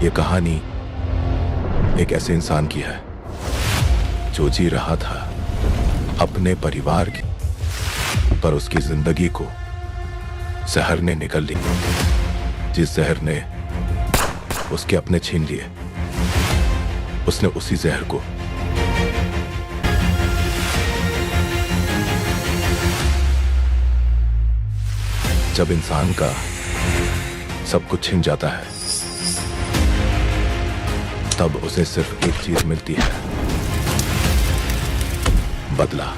ये कहानी एक ऐसे इंसान की है जो जी रहा था अपने परिवार की, पर उसकी जिंदगी को जहर ने निगल ली। जिस जहर ने उसके अपने छीन लिए, उसने उसी जहर को जब इंसान का सब कुछ छिन जाता है, तब उसे सिर्फ एक चीज मिलती है, बदला।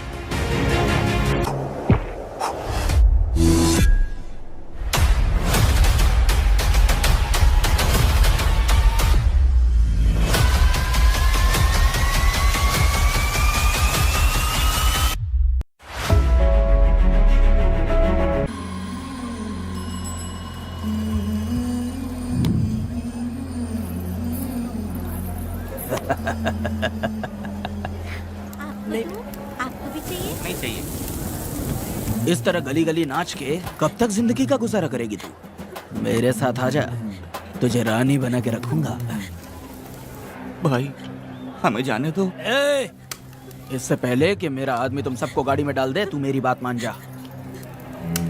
आपको भी चाहिए? नहीं चाहिए। इस तरह गली गली नाच के कब तक जिंदगी का गुजारा करेगी तू? मेरे साथ आजा, तुझे रानी बना के रखूंगा। भाई हमें जाने दो। इससे पहले कि मेरा आदमी तुम सबको गाड़ी में डाल दे, तू मेरी बात मान जा।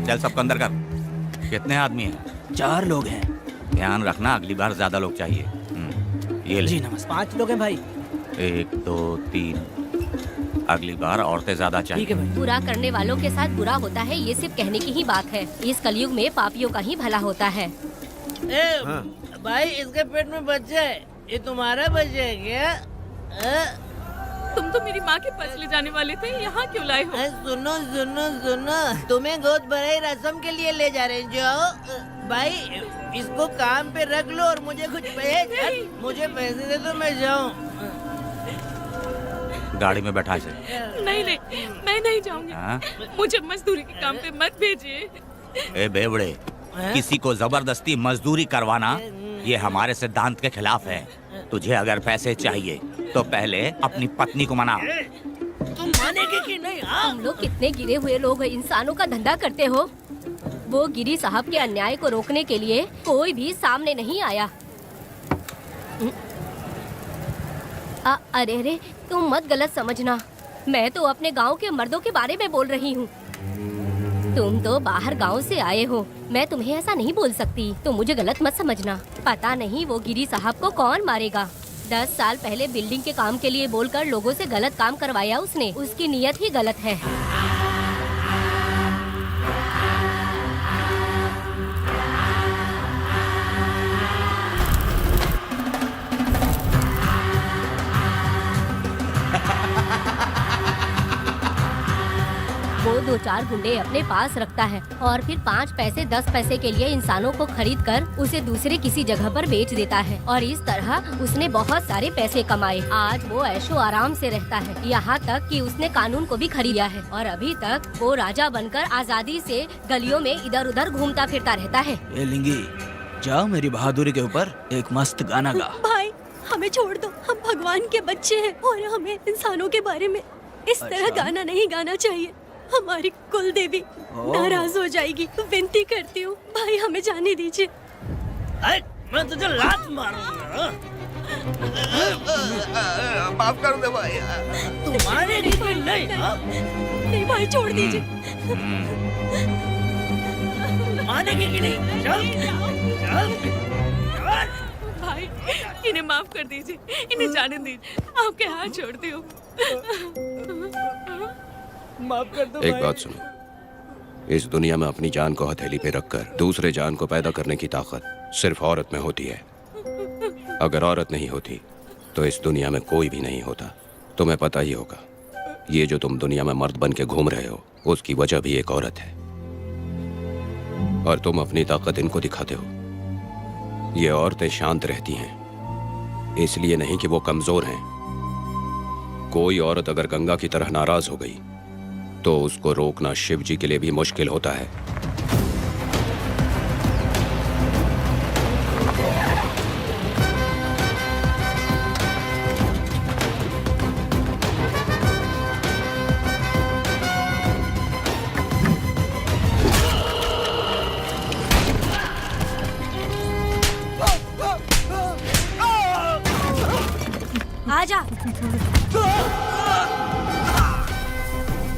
चल सबको अंदर कर। कितने आदमी हैं? 4 लोग हैं। ध्यान रखना, अगली बार ज्यादा लोग चाहिए। ये ले। जी नमस्ते। 5 लोग हैं भाई। 1 2 3। अगली बार औरतें ज्यादा चाहिए। ठीक है भाई। बुरा करने वालों के साथ बुरा होता है, ये सिर्फ कहने की ही बात है। इस कलयुग में पापियों का ही भला होता है। भाई इसके पेट में बच्चा है, ये तुम्हारा बच्चा है क्या? तुम तो मेरी माँ के पास ले जाने वाले थे, यहाँ क्यों लाए हो? सुनो सुनो सुनो, तुम्हें गोद भराई रस्म के लिए ले जा रहे हैं। जाओ भाई, इसको काम पे रख लो और मुझे कुछ मुझे पैसे दे तो मैं जाऊँ। गाड़ी में बैठा इसे। नहीं नहीं, मैं नहीं जाऊंगी। हाँ? मुझे मजदूरी के काम पे मत भेजिए। ए बेवड़े, किसी को जबरदस्ती मजदूरी करवाना ये हमारे सिद्धांत के खिलाफ है। तुझे अगर पैसे चाहिए तो पहले अपनी पत्नी को मना। तुम मानेगे कि नहीं? तुम लोग कितने गिरे हुए लोग इंसानों का धंधा करते हो। वो गिरी साहब के अन्याय को रोकने के लिए कोई भी सामने नहीं आया। अरे अरे, तुम मत गलत समझना, मैं तो अपने गांव के मर्दों के बारे में बोल रही हूँ। तुम तो बाहर गांव से आए हो, मैं तुम्हें ऐसा नहीं बोल सकती, तो मुझे गलत मत समझना। पता नहीं वो गिरी साहब को कौन मारेगा। 10 साल पहले बिल्डिंग के काम के लिए बोलकर लोगों से गलत काम करवाया उसने। उसकी नीयत ही गलत है। वो 2-4 गुंडे अपने पास रखता है और फिर 5 पैसे 10 पैसे के लिए इंसानों को खरीद कर उसे दूसरे किसी जगह पर बेच देता है, और इस तरह उसने बहुत सारे पैसे कमाए। आज वो ऐशो आराम से रहता है, यहाँ तक कि उसने कानून को भी खरीद लिया है, और अभी तक वो राजा बनकर आजादी से गलियों में इधर उधर घूमता फिरता रहता है। ए लिंगी, जाओ मेरी बहादुरी के ऊपर एक मस्त गाना गा। भाई हमें छोड़ दो, हम भगवान के बच्चे हैं और हमें इंसानों के बारे में इस तरह गाना नहीं गाना चाहिए। हमारी कुल देवी नाराज हो जाएगी। विनती करती हूँ भाई, हमें जाने दीजिए। मैं तुझे लात मारूंगा। माफ कर दे भाई। तुम्हारे लिए नहीं। नहीं भाई, छोड़ दीजिए। मानेगी कि नहीं? चल चल। भाई इन्हें माफ कर दीजिए, इन्हें जाने दीजिए, आपके हाथ छोड़ती हूँ। माफ कर दो एक भाई। बात सुनो, इस दुनिया में अपनी जान को हथेली पे रखकर दूसरे जान को पैदा करने की ताकत सिर्फ औरत में होती है। अगर औरत नहीं होती तो इस दुनिया में कोई भी नहीं होता। तुम्हें पता ही होगा, ये जो तुम दुनिया में मर्द बन के घूम रहे हो उसकी वजह भी एक औरत है, और तुम अपनी ताकत इनको दिखाते हो। ये औरतें शांत रहती हैं, इसलिए नहीं कि वो कमजोर हैं। कोई औरत अगर गंगा की तरह नाराज हो गई तो उसको रोकना शिव जी के लिए भी मुश्किल होता है। आजा।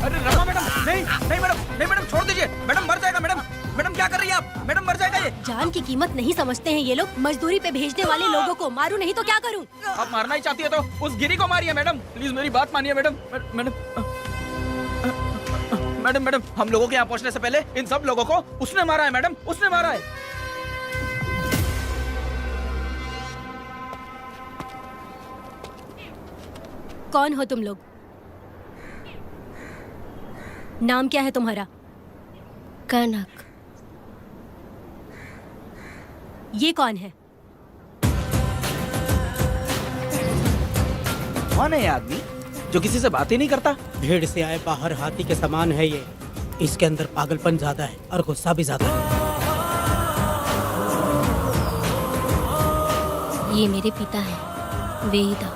अरे रमा मैडम, नहीं नहीं मैडम, नहीं मैडम, छोड़ दीजिए मैडम, मर जाएगा मैडम। मैडम क्या कर रही है आप? मैडम मर जाएगा ये। जान की कीमत नहीं समझते हैं ये लोग। मजदूरी पे भेजने वाले लोगों को मारूं नहीं तो क्या करूं? आप मारना ही चाहती है तो उस गिरी को मारिए मैडम, प्लीज मेरी बात मानिए मैडम। मैडम मैडम मैडम, हम लोगों के यहाँ पहुँचने से पहले इन सब लोगों को उसने मारा है मैडम, उसने मारा है। कौन हो तुम लोग? नाम क्या है तुम्हारा? कनक। ये कौन है? कौन है ये आदमी जो किसी से बात ही नहीं करता? भीड़ से आए बाहर हाथी के समान है ये। इसके अंदर पागलपन ज्यादा है और गुस्सा भी ज्यादा है। ये मेरे पिता हैं, वेदा।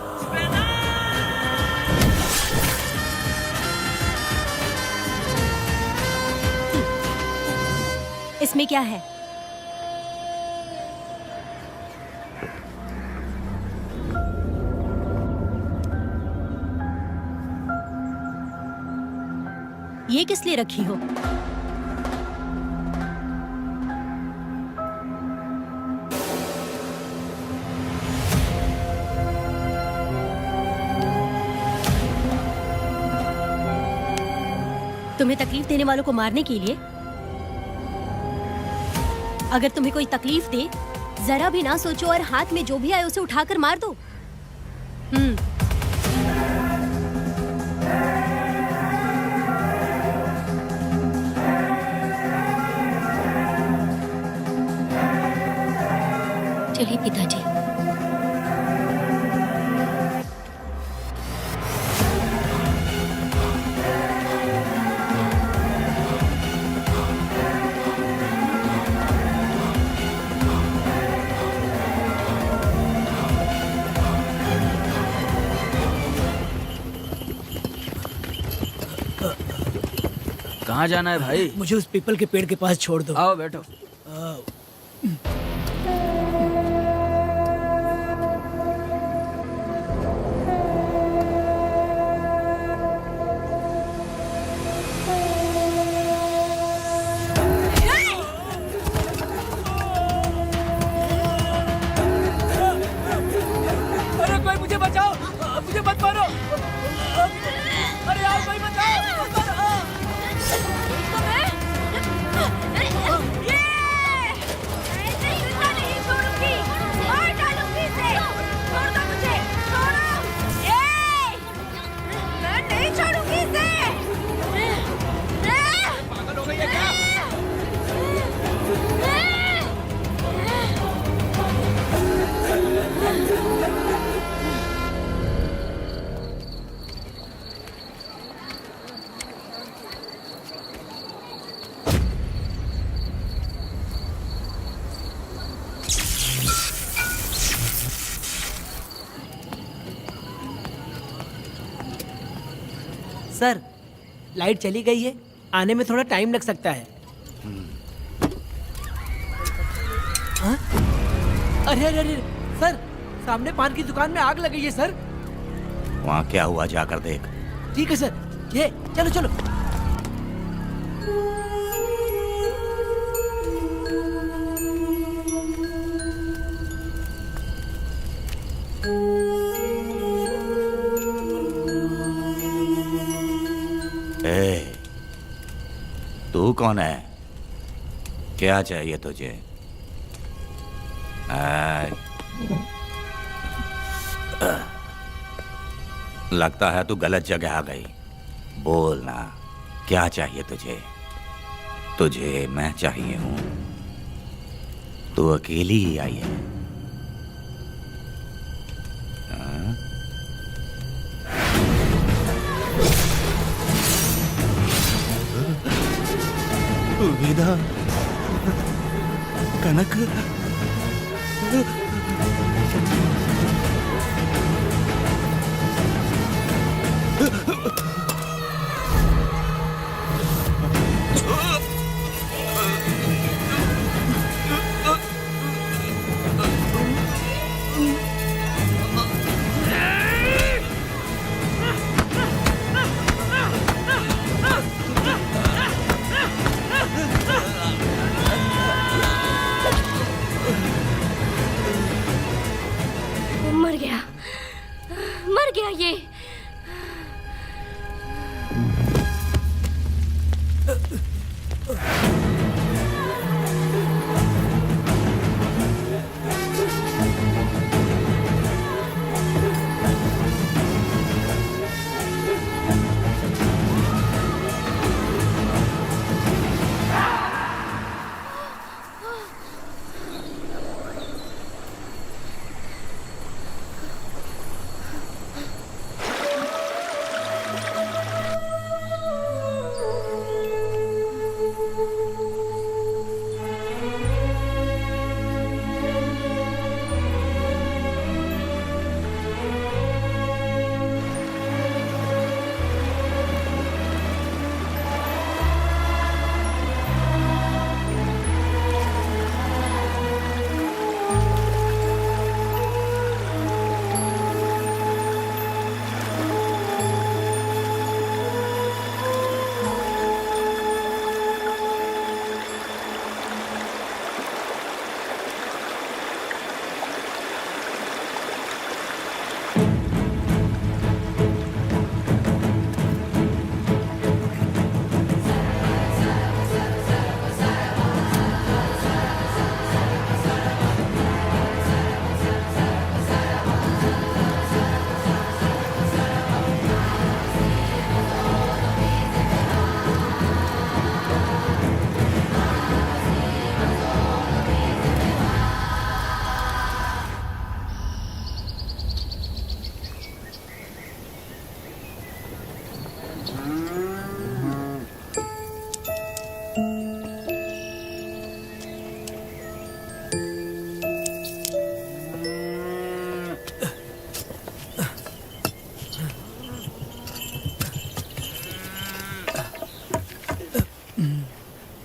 इसमें क्या है? ये किस लिए रखी हो? तुम्हें तकलीफ देने वालों को मारने के लिए? अगर तुम्हें कोई तकलीफ दे, जरा भी ना सोचो और हाथ में जो भी आए उसे उठाकर मार दो। चलिए पिताजी। कहाँ जाना है भाई? मुझे उस पीपल के पेड़ के पास छोड़ दो। आओ बैठो। अरे कोई मुझे बचाओ, मुझे मत मारो। अरे यार कोई बचाओ, मत मारो। सर, लाइट चली गई है, आने में थोड़ा टाइम लग सकता है। हाँ? अरे अरे अरे सर, सामने पान की दुकान में आग लगी है सर। वहाँ क्या हुआ जाकर देख। ठीक है सर, ये चलो चलो। ए, तू कौन है? क्या चाहिए तुझे? लगता है तू गलत जगह आ गई। बोल ना, क्या चाहिए तुझे? तुझे मैं चाहिए हूं। तू अकेली ही आई है। हाँ? वेदा, कनक, ये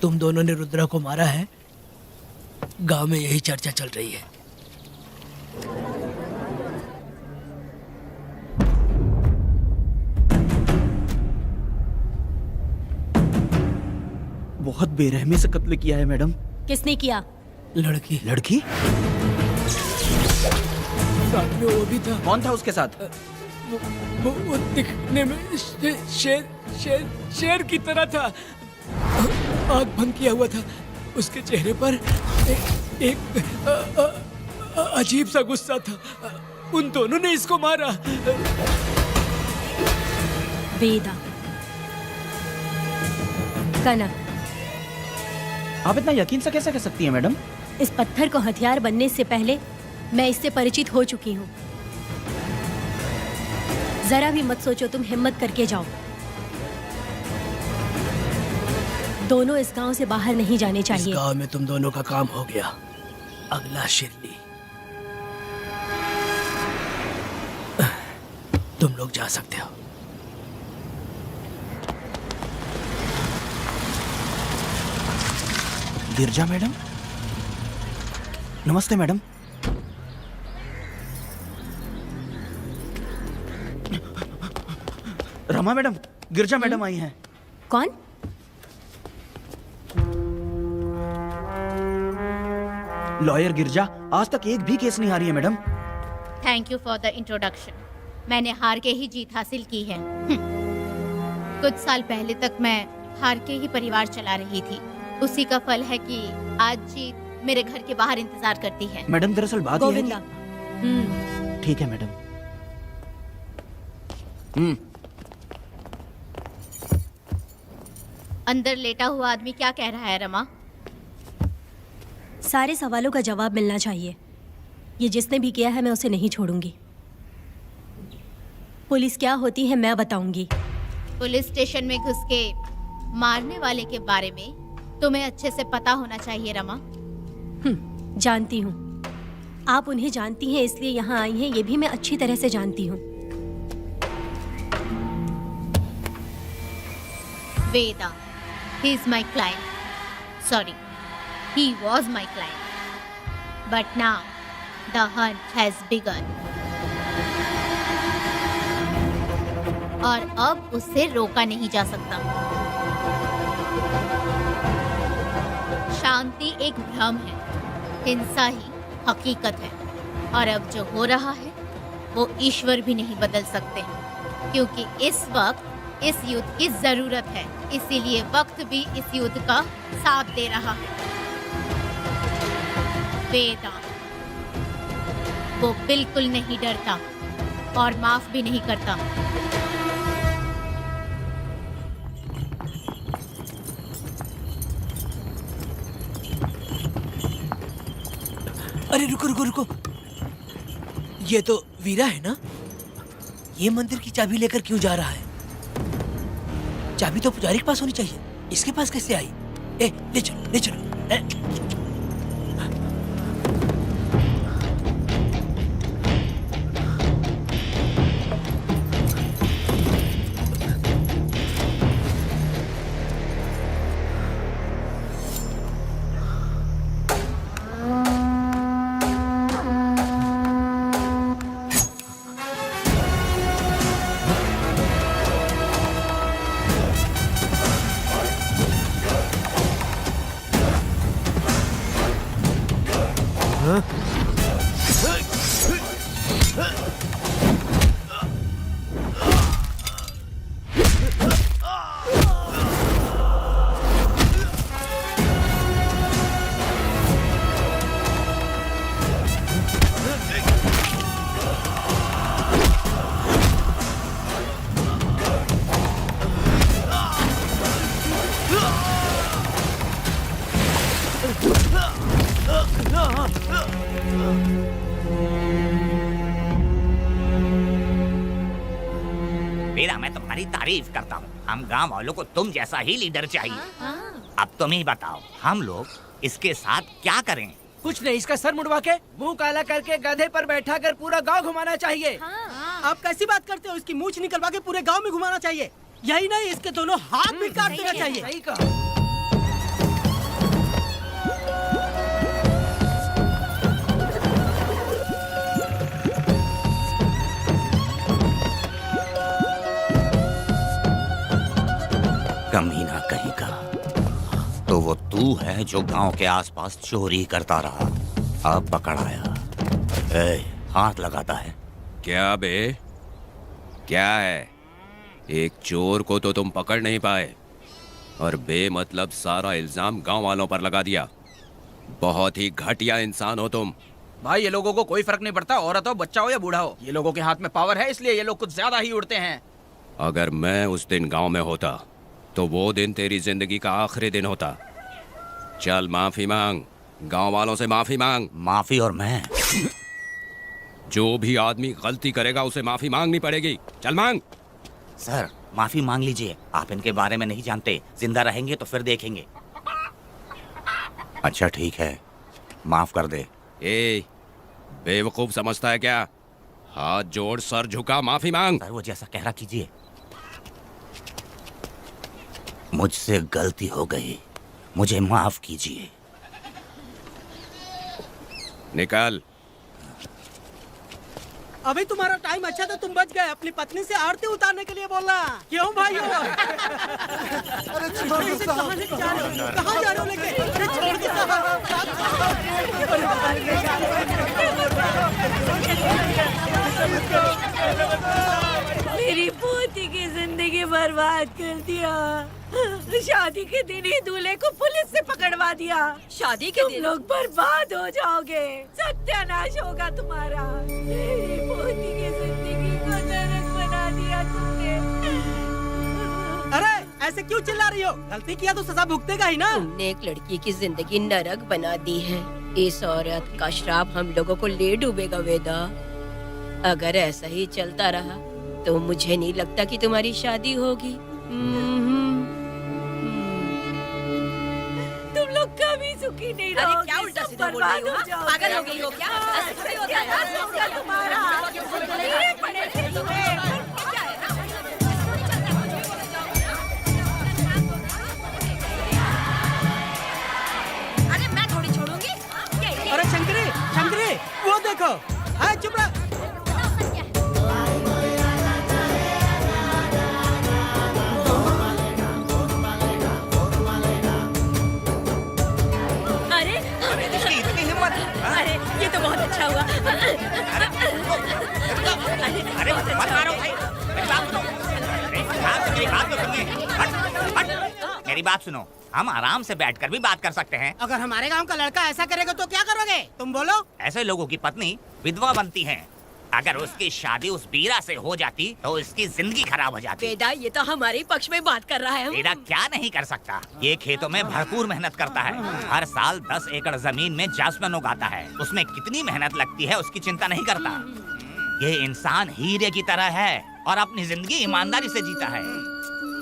तुम दोनों ने रुद्रा को मारा है? गांव में यही चर्चा चल रही है। बहुत बेरहमी से कत्ल किया है मैडम। किसने किया? लड़की। लड़की? साथ में वो भी था। कौन था उसके साथ? वो दिखने में शेर की तरह था। आँख बंद किया हुआ था। उसके चेहरे पर एक अजीब सा गुस्सा था। उन दोनों ने इसको मारा। वेदा, कनक, आप इतना यकीन से कैसे कह सकती हैं मैडम? इस पत्थर को हथियार बनने से पहले मैं इससे परिचित हो चुकी हूँ। जरा भी मत सोचो, तुम हिम्मत करके जाओ। दोनों इस गांव से बाहर नहीं जाने इस चाहिए। गांव में तुम दोनों का काम हो गया। अगला शिरली। तुम लोग जा सकते हो। गिरजा मैडम? नमस्ते मैडम। रमा मैडम, गिरजा मैडम आई हैं। कौन? लॉयर गिरजा आज तक एक भी केस नहीं हारी है madam. Thank you for the introduction. मैंने हार के ही जीत हासिल की है। कुछ साल पहले तक मैं हार के ही परिवार चला रही थी। उसी का फल है कि आज जीत मेरे घर के बाहर इंतजार करती है। मैडम दरअसल बात यह है गोविंदा। कि... ठीक है मैडम। अंदर लेटा हुआ आदमी क्या कह रहा है रमा? सारे सवालों का जवाब मिलना चाहिए। ये जिसने भी किया है मैं उसे नहीं छोड़ूंगी। पुलिस क्या होती है मैं बताऊंगी। पुलिस स्टेशन में घुस के मारने वाले के बारे में तुम्हें अच्छे से पता होना चाहिए रमा। जानती हूँ। आप उन्हें जानती हैं इसलिए यहाँ आई हैं, ये भी मैं अच्छी तरह से जानती हूँ। वेदा, he is my client. Sorry, he was my client. But now, the hunt has begun. और अब उससे रोका नहीं जा सकता। शांति एक भ्रम है, हिंसा ही हकीकत है। और अब जो हो रहा है वो ईश्वर भी नहीं बदल सकते, क्योंकि इस वक्त इस युद्ध की जरूरत है। इसीलिए वक्त भी इस युद्ध का साथ दे रहा है। वेदांत वो बिल्कुल नहीं डरता और माफ भी नहीं करता। अरे रुको रुको रुको, ये तो वीरा है ना? ये मंदिर की चाबी लेकर क्यों जा रहा है? चाबी तो पुजारी के पास होनी चाहिए, इसके पास कैसे आई? ले चलो ले चलो। वीरा, मैं तुम्हारी तारीफ करता हूँ। हम गांव वालों को तुम जैसा ही लीडर चाहिए। अब तुम ही बताओ, हम लोग इसके साथ क्या करें? कुछ नहीं, इसका सर मुड़वा के मुंह काला करके गधे पर बैठा कर पूरा गांव घुमाना चाहिए। आप कैसी बात करते हो? इसकी मूछ निकलवा के पूरे गांव में घुमाना चाहिए। यही नहीं, इसके दोनों हाथ भी काट देना चाहिए। सही कहा। कमीना कहीं का। तो वो तू है जो गांव के आसपास चोरी करता रहा, अब पकड़ आया। हाथ लगाता है। क्या बे, क्या है? एक चोर को तो तुम पकड़ नहीं पाए और बेमतलब सारा इल्जाम गांव वालों पर लगा दिया। बहुत ही घटिया इंसान हो तुम। भाई ये लोगों को कोई फर्क नहीं पड़ता, औरत हो, बच्चा हो या बूढ़ा हो। ये लोगों के हाथ में पावर है, इसलिए ये लोग कुछ ज्यादा ही उड़ते हैं। अगर मैं उस दिन गांव में होता तो वो दिन तेरी जिंदगी का आखिरी दिन होता। चल माफी मांग, गांव वालों से माफी मांग। माफी? और मैं? जो भी आदमी गलती करेगा उसे माफी मांगनी पड़ेगी। चल मांग। सर, माफी मांग लीजिए। आप इनके बारे में नहीं जानते, जिंदा रहेंगे तो फिर देखेंगे। अच्छा ठीक है, माफ कर दे। बेवकूफ समझता है क्या? हाथ जोड़, सर झुका, माफी मांग। सर, वो जैसा कह रहा कीजिए। मुझसे गलती हो गई, मुझे माफ कीजिए। निकल। अभी तुम्हारा टाइम अच्छा था, तुम बच गए। अपनी पत्नी से आरती उतारने के लिए बोलना। क्यों भाई? अरे कहाँ लेके जा रहे हो? कहाँ जा रहे हो लेके? अरे छोड़ के मेरी पोती की जिंदगी बर्बाद कर दिया। शादी के दिन ही दूल्हे को पुलिस से पकड़वा दिया। शादी के दिन लोग बर्बाद हो जाओगे, सत्यानाश होगा तुम्हारा। मेरी पोती की जिंदगी को नरक बना दिया तुमने। अरे ऐसे क्यों चिल्ला रही हो? गलती किया तो सजा भुगतेगा ही ना। तुमने एक लड़की की जिंदगी नरक बना दी है। इस औरत का श्राप हम लोगों को ले डूबेगा वेदा। अगर ऐसा ही चलता रहा तो मुझे नहीं लगता कि तुम्हारी शादी होगी। तुम लोग कभी सुखी नहीं रहोगे। क्या उल्टा सीधा बोल रही हो? पागल हो गई हो क्या? तुम्हारा अरे मैं थोड़ी छोड़ूंगी। अरे शंकरी, शंकरी, वो देखो। हाँ चुप रह। अरे ये तो बहुत अच्छा हुआ। बात सुनो, हम आराम से बैठकर भी बात कर सकते हैं। अगर हमारे गांव का लड़का ऐसा करेगा तो क्या करोगे तुम बोलो? ऐसे लोगों की पत्नी विधवा बनती है। अगर उसकी शादी उस बीरा से हो जाती तो उसकी जिंदगी खराब हो जाती। वेदा, ये तो हमारे पक्ष में बात कर रहा है। बीरा क्या नहीं कर सकता। ये खेतों में भरपूर मेहनत करता है। हर साल 10 एकड़ जमीन में जासमन उगाता है। उसमें कितनी मेहनत लगती है उसकी चिंता नहीं करता। ये इंसान हीरे की तरह है और अपनी जिंदगी ईमानदारी से जीता है।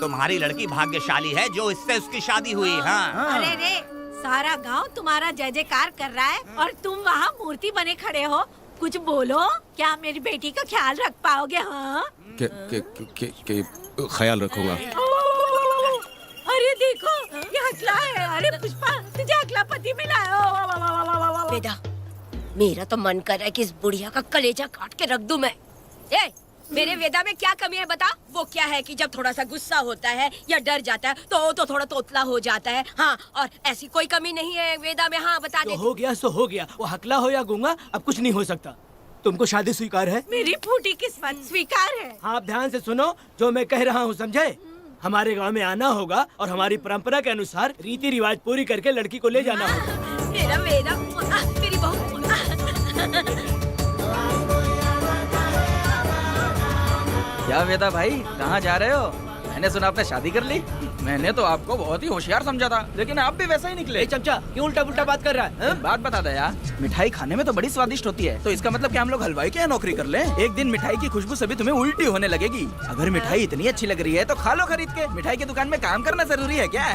तुम्हारी लड़की भाग्यशाली है जो इससे उसकी शादी हुई। हाँ। अरे रे, सारा गांव तुम्हारा जय जयकार कर रहा है और तुम वहाँ मूर्ति बने खड़े हो। कुछ बोलो, क्या मेरी बेटी का ख्याल रख पाओगे? हाँ, के ख्याल रखूंगा। अरे देखो, ये हकला है। अरे पुष्पा, तुझे हकला पति मिला है। वेदा, मेरा तो मन कर रहा है कि इस बुढ़िया का कलेजा काट के रख दूं मैं। ए, मेरे वेदा में क्या कमी है बता? वो क्या है कि जब थोड़ा सा गुस्सा होता है या डर जाता है तो थोड़ा तोतला हो जाता है। हाँ, और ऐसी कोई कमी नहीं है वेदा में। हाँ, बता दे। हो गया सो हो गया, वो हकला हो या गूंगा अब कुछ नहीं हो सकता। तुमको शादी स्वीकार है? मेरी फूटी किस्मत स्वीकार है। हाँ, आप ध्यान से सुनो जो मैं कह रहा हूँ, समझे? हमारे गांव में आना होगा और हमारी परंपरा के अनुसार रीति रिवाज पूरी करके लड़की को ले जाना होगा। मेरा वेदा, मेरी बहू। क्या वेदा भाई, कहाँ जा रहे हो? मैंने सुना आपने शादी कर ली। मैंने तो आपको बहुत ही होशियार समझा था, लेकिन आप भी वैसा ही निकले। चमचा, क्यों उल्टा पुल्टा बात कर रहा है? एक बात बता दे यार, मिठाई खाने में तो बड़ी स्वादिष्ट होती है, तो इसका मतलब कि हम लोग हलवाई के यहाँ नौकरी कर लें? एक दिन मिठाई की खुशबू से भी तुम्हें उल्टी होने लगेगी। अगर मिठाई इतनी अच्छी लग रही है तो खा लो खरीद के। मिठाई की दुकान में काम करना जरूरी है क्या?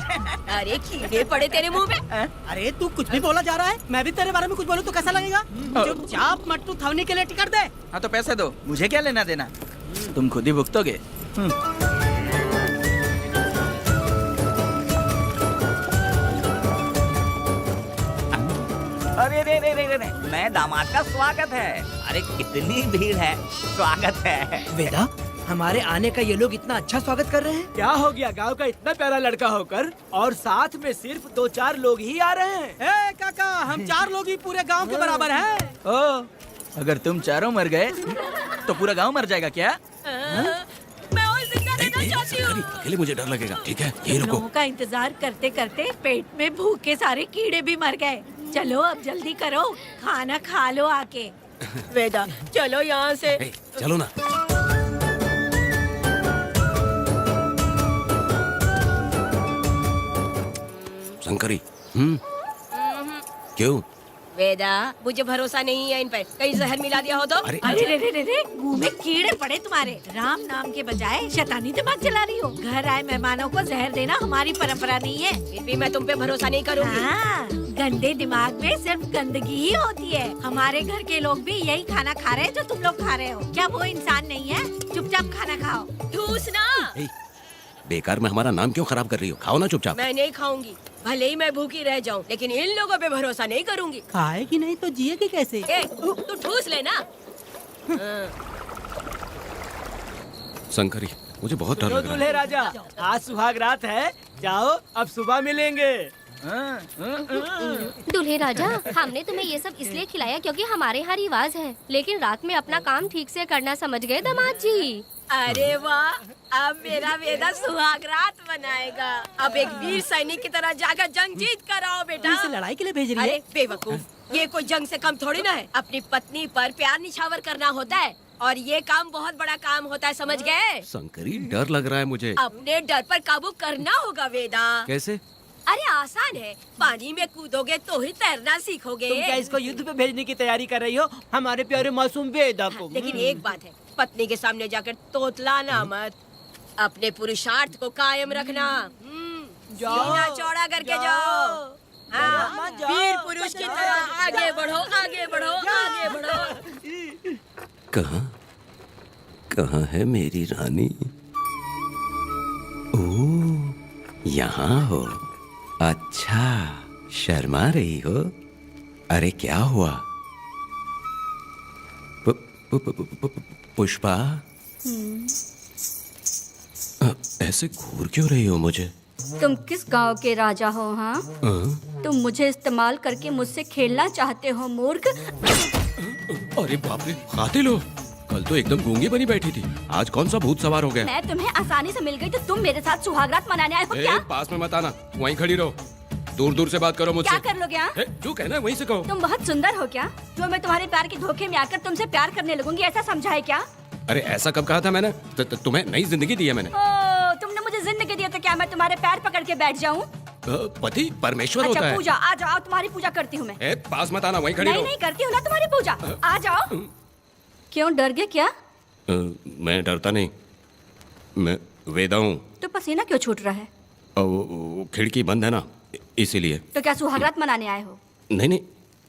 अरे कीड़े पड़े तेरे मुंह में। अरे तू कुछ भी बोला जा रहा है। मैं भी तेरे बारे में कुछ बोलूं तो कैसा लगेगा? चुपचाप मट्टू थवनी के लिए टिकट दे। हाँ तो पैसे दो, मुझे क्या लेना देना, तुम खुद ही भुगतोगे। अरे रे रे रे रे रे, मैं दामाद का स्वागत है। अरे कितनी भीड़ है, स्वागत है। वेदा, हमारे आने का ये लोग इतना अच्छा स्वागत कर रहे हैं। क्या हो गया, गांव का इतना प्यारा लड़का होकर और साथ में सिर्फ 2-4 लोग ही आ रहे हैं। ए काका, हम 4 लोग ही पूरे गांव के बराबर हैं। ओ, अगर तुम चारों मर गए तो पूरा गांव मर जाएगा क्या? मैं और जिंदा रहना चाहती हूँ। अकेले मुझे डर लगेगा। ठीक है, ये रुको। लोगों का इंतजार करते करते पेट में भूख के सारे कीड़े भी मर गए। चलो अब जल्दी करो, खाना खा लो आके। वेदा, चलो यहाँ से। चलो ना। शंकरी, क्यों? वेदा, मुझे भरोसा नहीं है इन पर। कहीं जहर मिला दिया हो तो? अरे अरे रे रे रे रे, मुंह में कीड़े पड़े तुम्हारे। राम नाम के बजाय शैतानी दिमाग चला रही हो। घर आए मेहमानों को जहर देना हमारी परंपरा नहीं है। फिर भी मैं तुम पे भरोसा नहीं करूंगी। हाँ, गंदे दिमाग में सिर्फ गंदगी ही होती है। हमारे घर के लोग भी यही खाना खा रहे हैं जो तुम लोग खा रहे हो। क्या वो इंसान नहीं है? चुपचाप खाना खाओ। ठूस ना। बेकार में हमारा नाम क्यों खराब कर रही हो? खाओ ना चुपचाप। मैं नहीं खाऊंगी, भले ही मैं भूखी रह जाऊं, लेकिन इन लोगों पे भरोसा नहीं करूंगी। खाएगी नहीं तो जिएगी कैसे? ए, तू ठूस लेना। शंकरी, मुझे बहुत डर लग रहा दूल्हे है। राजा, आज सुहाग रात है, जाओ अब सुबह मिलेंगे। दूल्हे राजा, हमने तुम्हें ये सब इसलिए खिलाया क्योंकि हमारे यहाँ रिवाज है, लेकिन रात में अपना काम ठीक से करना समझ गए दामाद जी। अरे वाह, अब मेरा वेदा सुहाग रात मनाएगा। अब एक वीर सैनिक की तरह जाकर जंग जीत कर आओ बेटा। इसे लड़ाई के लिए भेज रही है? अरे बेवकूफ, ये कोई जंग से कम थोड़ी ना है। अपनी पत्नी पर प्यार निछावर करना होता है और ये काम बहुत बड़ा काम होता है, समझ गए? शंकरी, डर लग रहा है मुझे। अपने डर पर काबू करना होगा वेदा। कैसे? अरे आसान है, पानी में कूदोगे तो ही तैरना सीखोगे। तुम क्या इसको युद्ध पे भेजने की तैयारी कर रही हो? हमारे प्यारे मासूम वेदा को। लेकिन एक बात है, पत्नी के सामने जाकर तोतलाना मत। अपने पुरुषार्थ को कायम रखना। सीना चौड़ा करके जाओ। हाँ, वीर पुरुष की तरह आगे बढ़ो, आगे बढ़ो, आगे बढ़ो। कहाँ है मेरी रानी? ओह, यहाँ हो। अच्छा, शर्मा रही हो? अरे क्या हुआ? पुष्पा, ऐसे घूर क्यों रही हो मुझे? तुम किस गांव के राजा हो? हाँ, तुम मुझे इस्तेमाल करके मुझसे खेलना चाहते हो मूर्ख। अरे बाप रे, कातिल हो। कल तो एकदम गूंगी बनी बैठी थी, आज कौन सा भूत सवार हो गया? मैं तुम्हें आसानी से मिल गई तो तुम मेरे साथ सुहागरात मनाने आए हो ए, क्या? पास में मत आना, वहीं खड़ी रहो, दूर दूर से बात करो मुझसे। क्या कर लोगे हाँ? ए, जो कहना है वहीं से कहो। तुम बहुत सुंदर हो क्या जो मैं तुम्हारे प्यार के धोखे में आकर तुमसे प्यार करने लगूंगी, ऐसा समझा है क्या? अरे ऐसा कब कहा था मैंने? तुम्हें नई जिंदगी दी है मैंने। ओ, तुमने मुझे जिंदगी दी है तो क्या मैं तुम्हारे पैर पकड़ के बैठ जाऊं? पति परमेश्वर अच्छा होता है। पूजा, आ जाओ, तुम्हारी पूजा करती हूँ मैं। ए, पास मत आना, वहीं खड़ी रहो। नहीं करती हूँ ना तुम्हारी पूजा, आ जाओ। क्यों डर गए क्या? मैं डरता नहीं, मैं वेदा हूँ। तो पसीना क्यों छूट रहा है? वो खिड़की बंद है ना, इसीलिए। तो क्या सुहागरात मनाने आए हो? नहीं नहीं,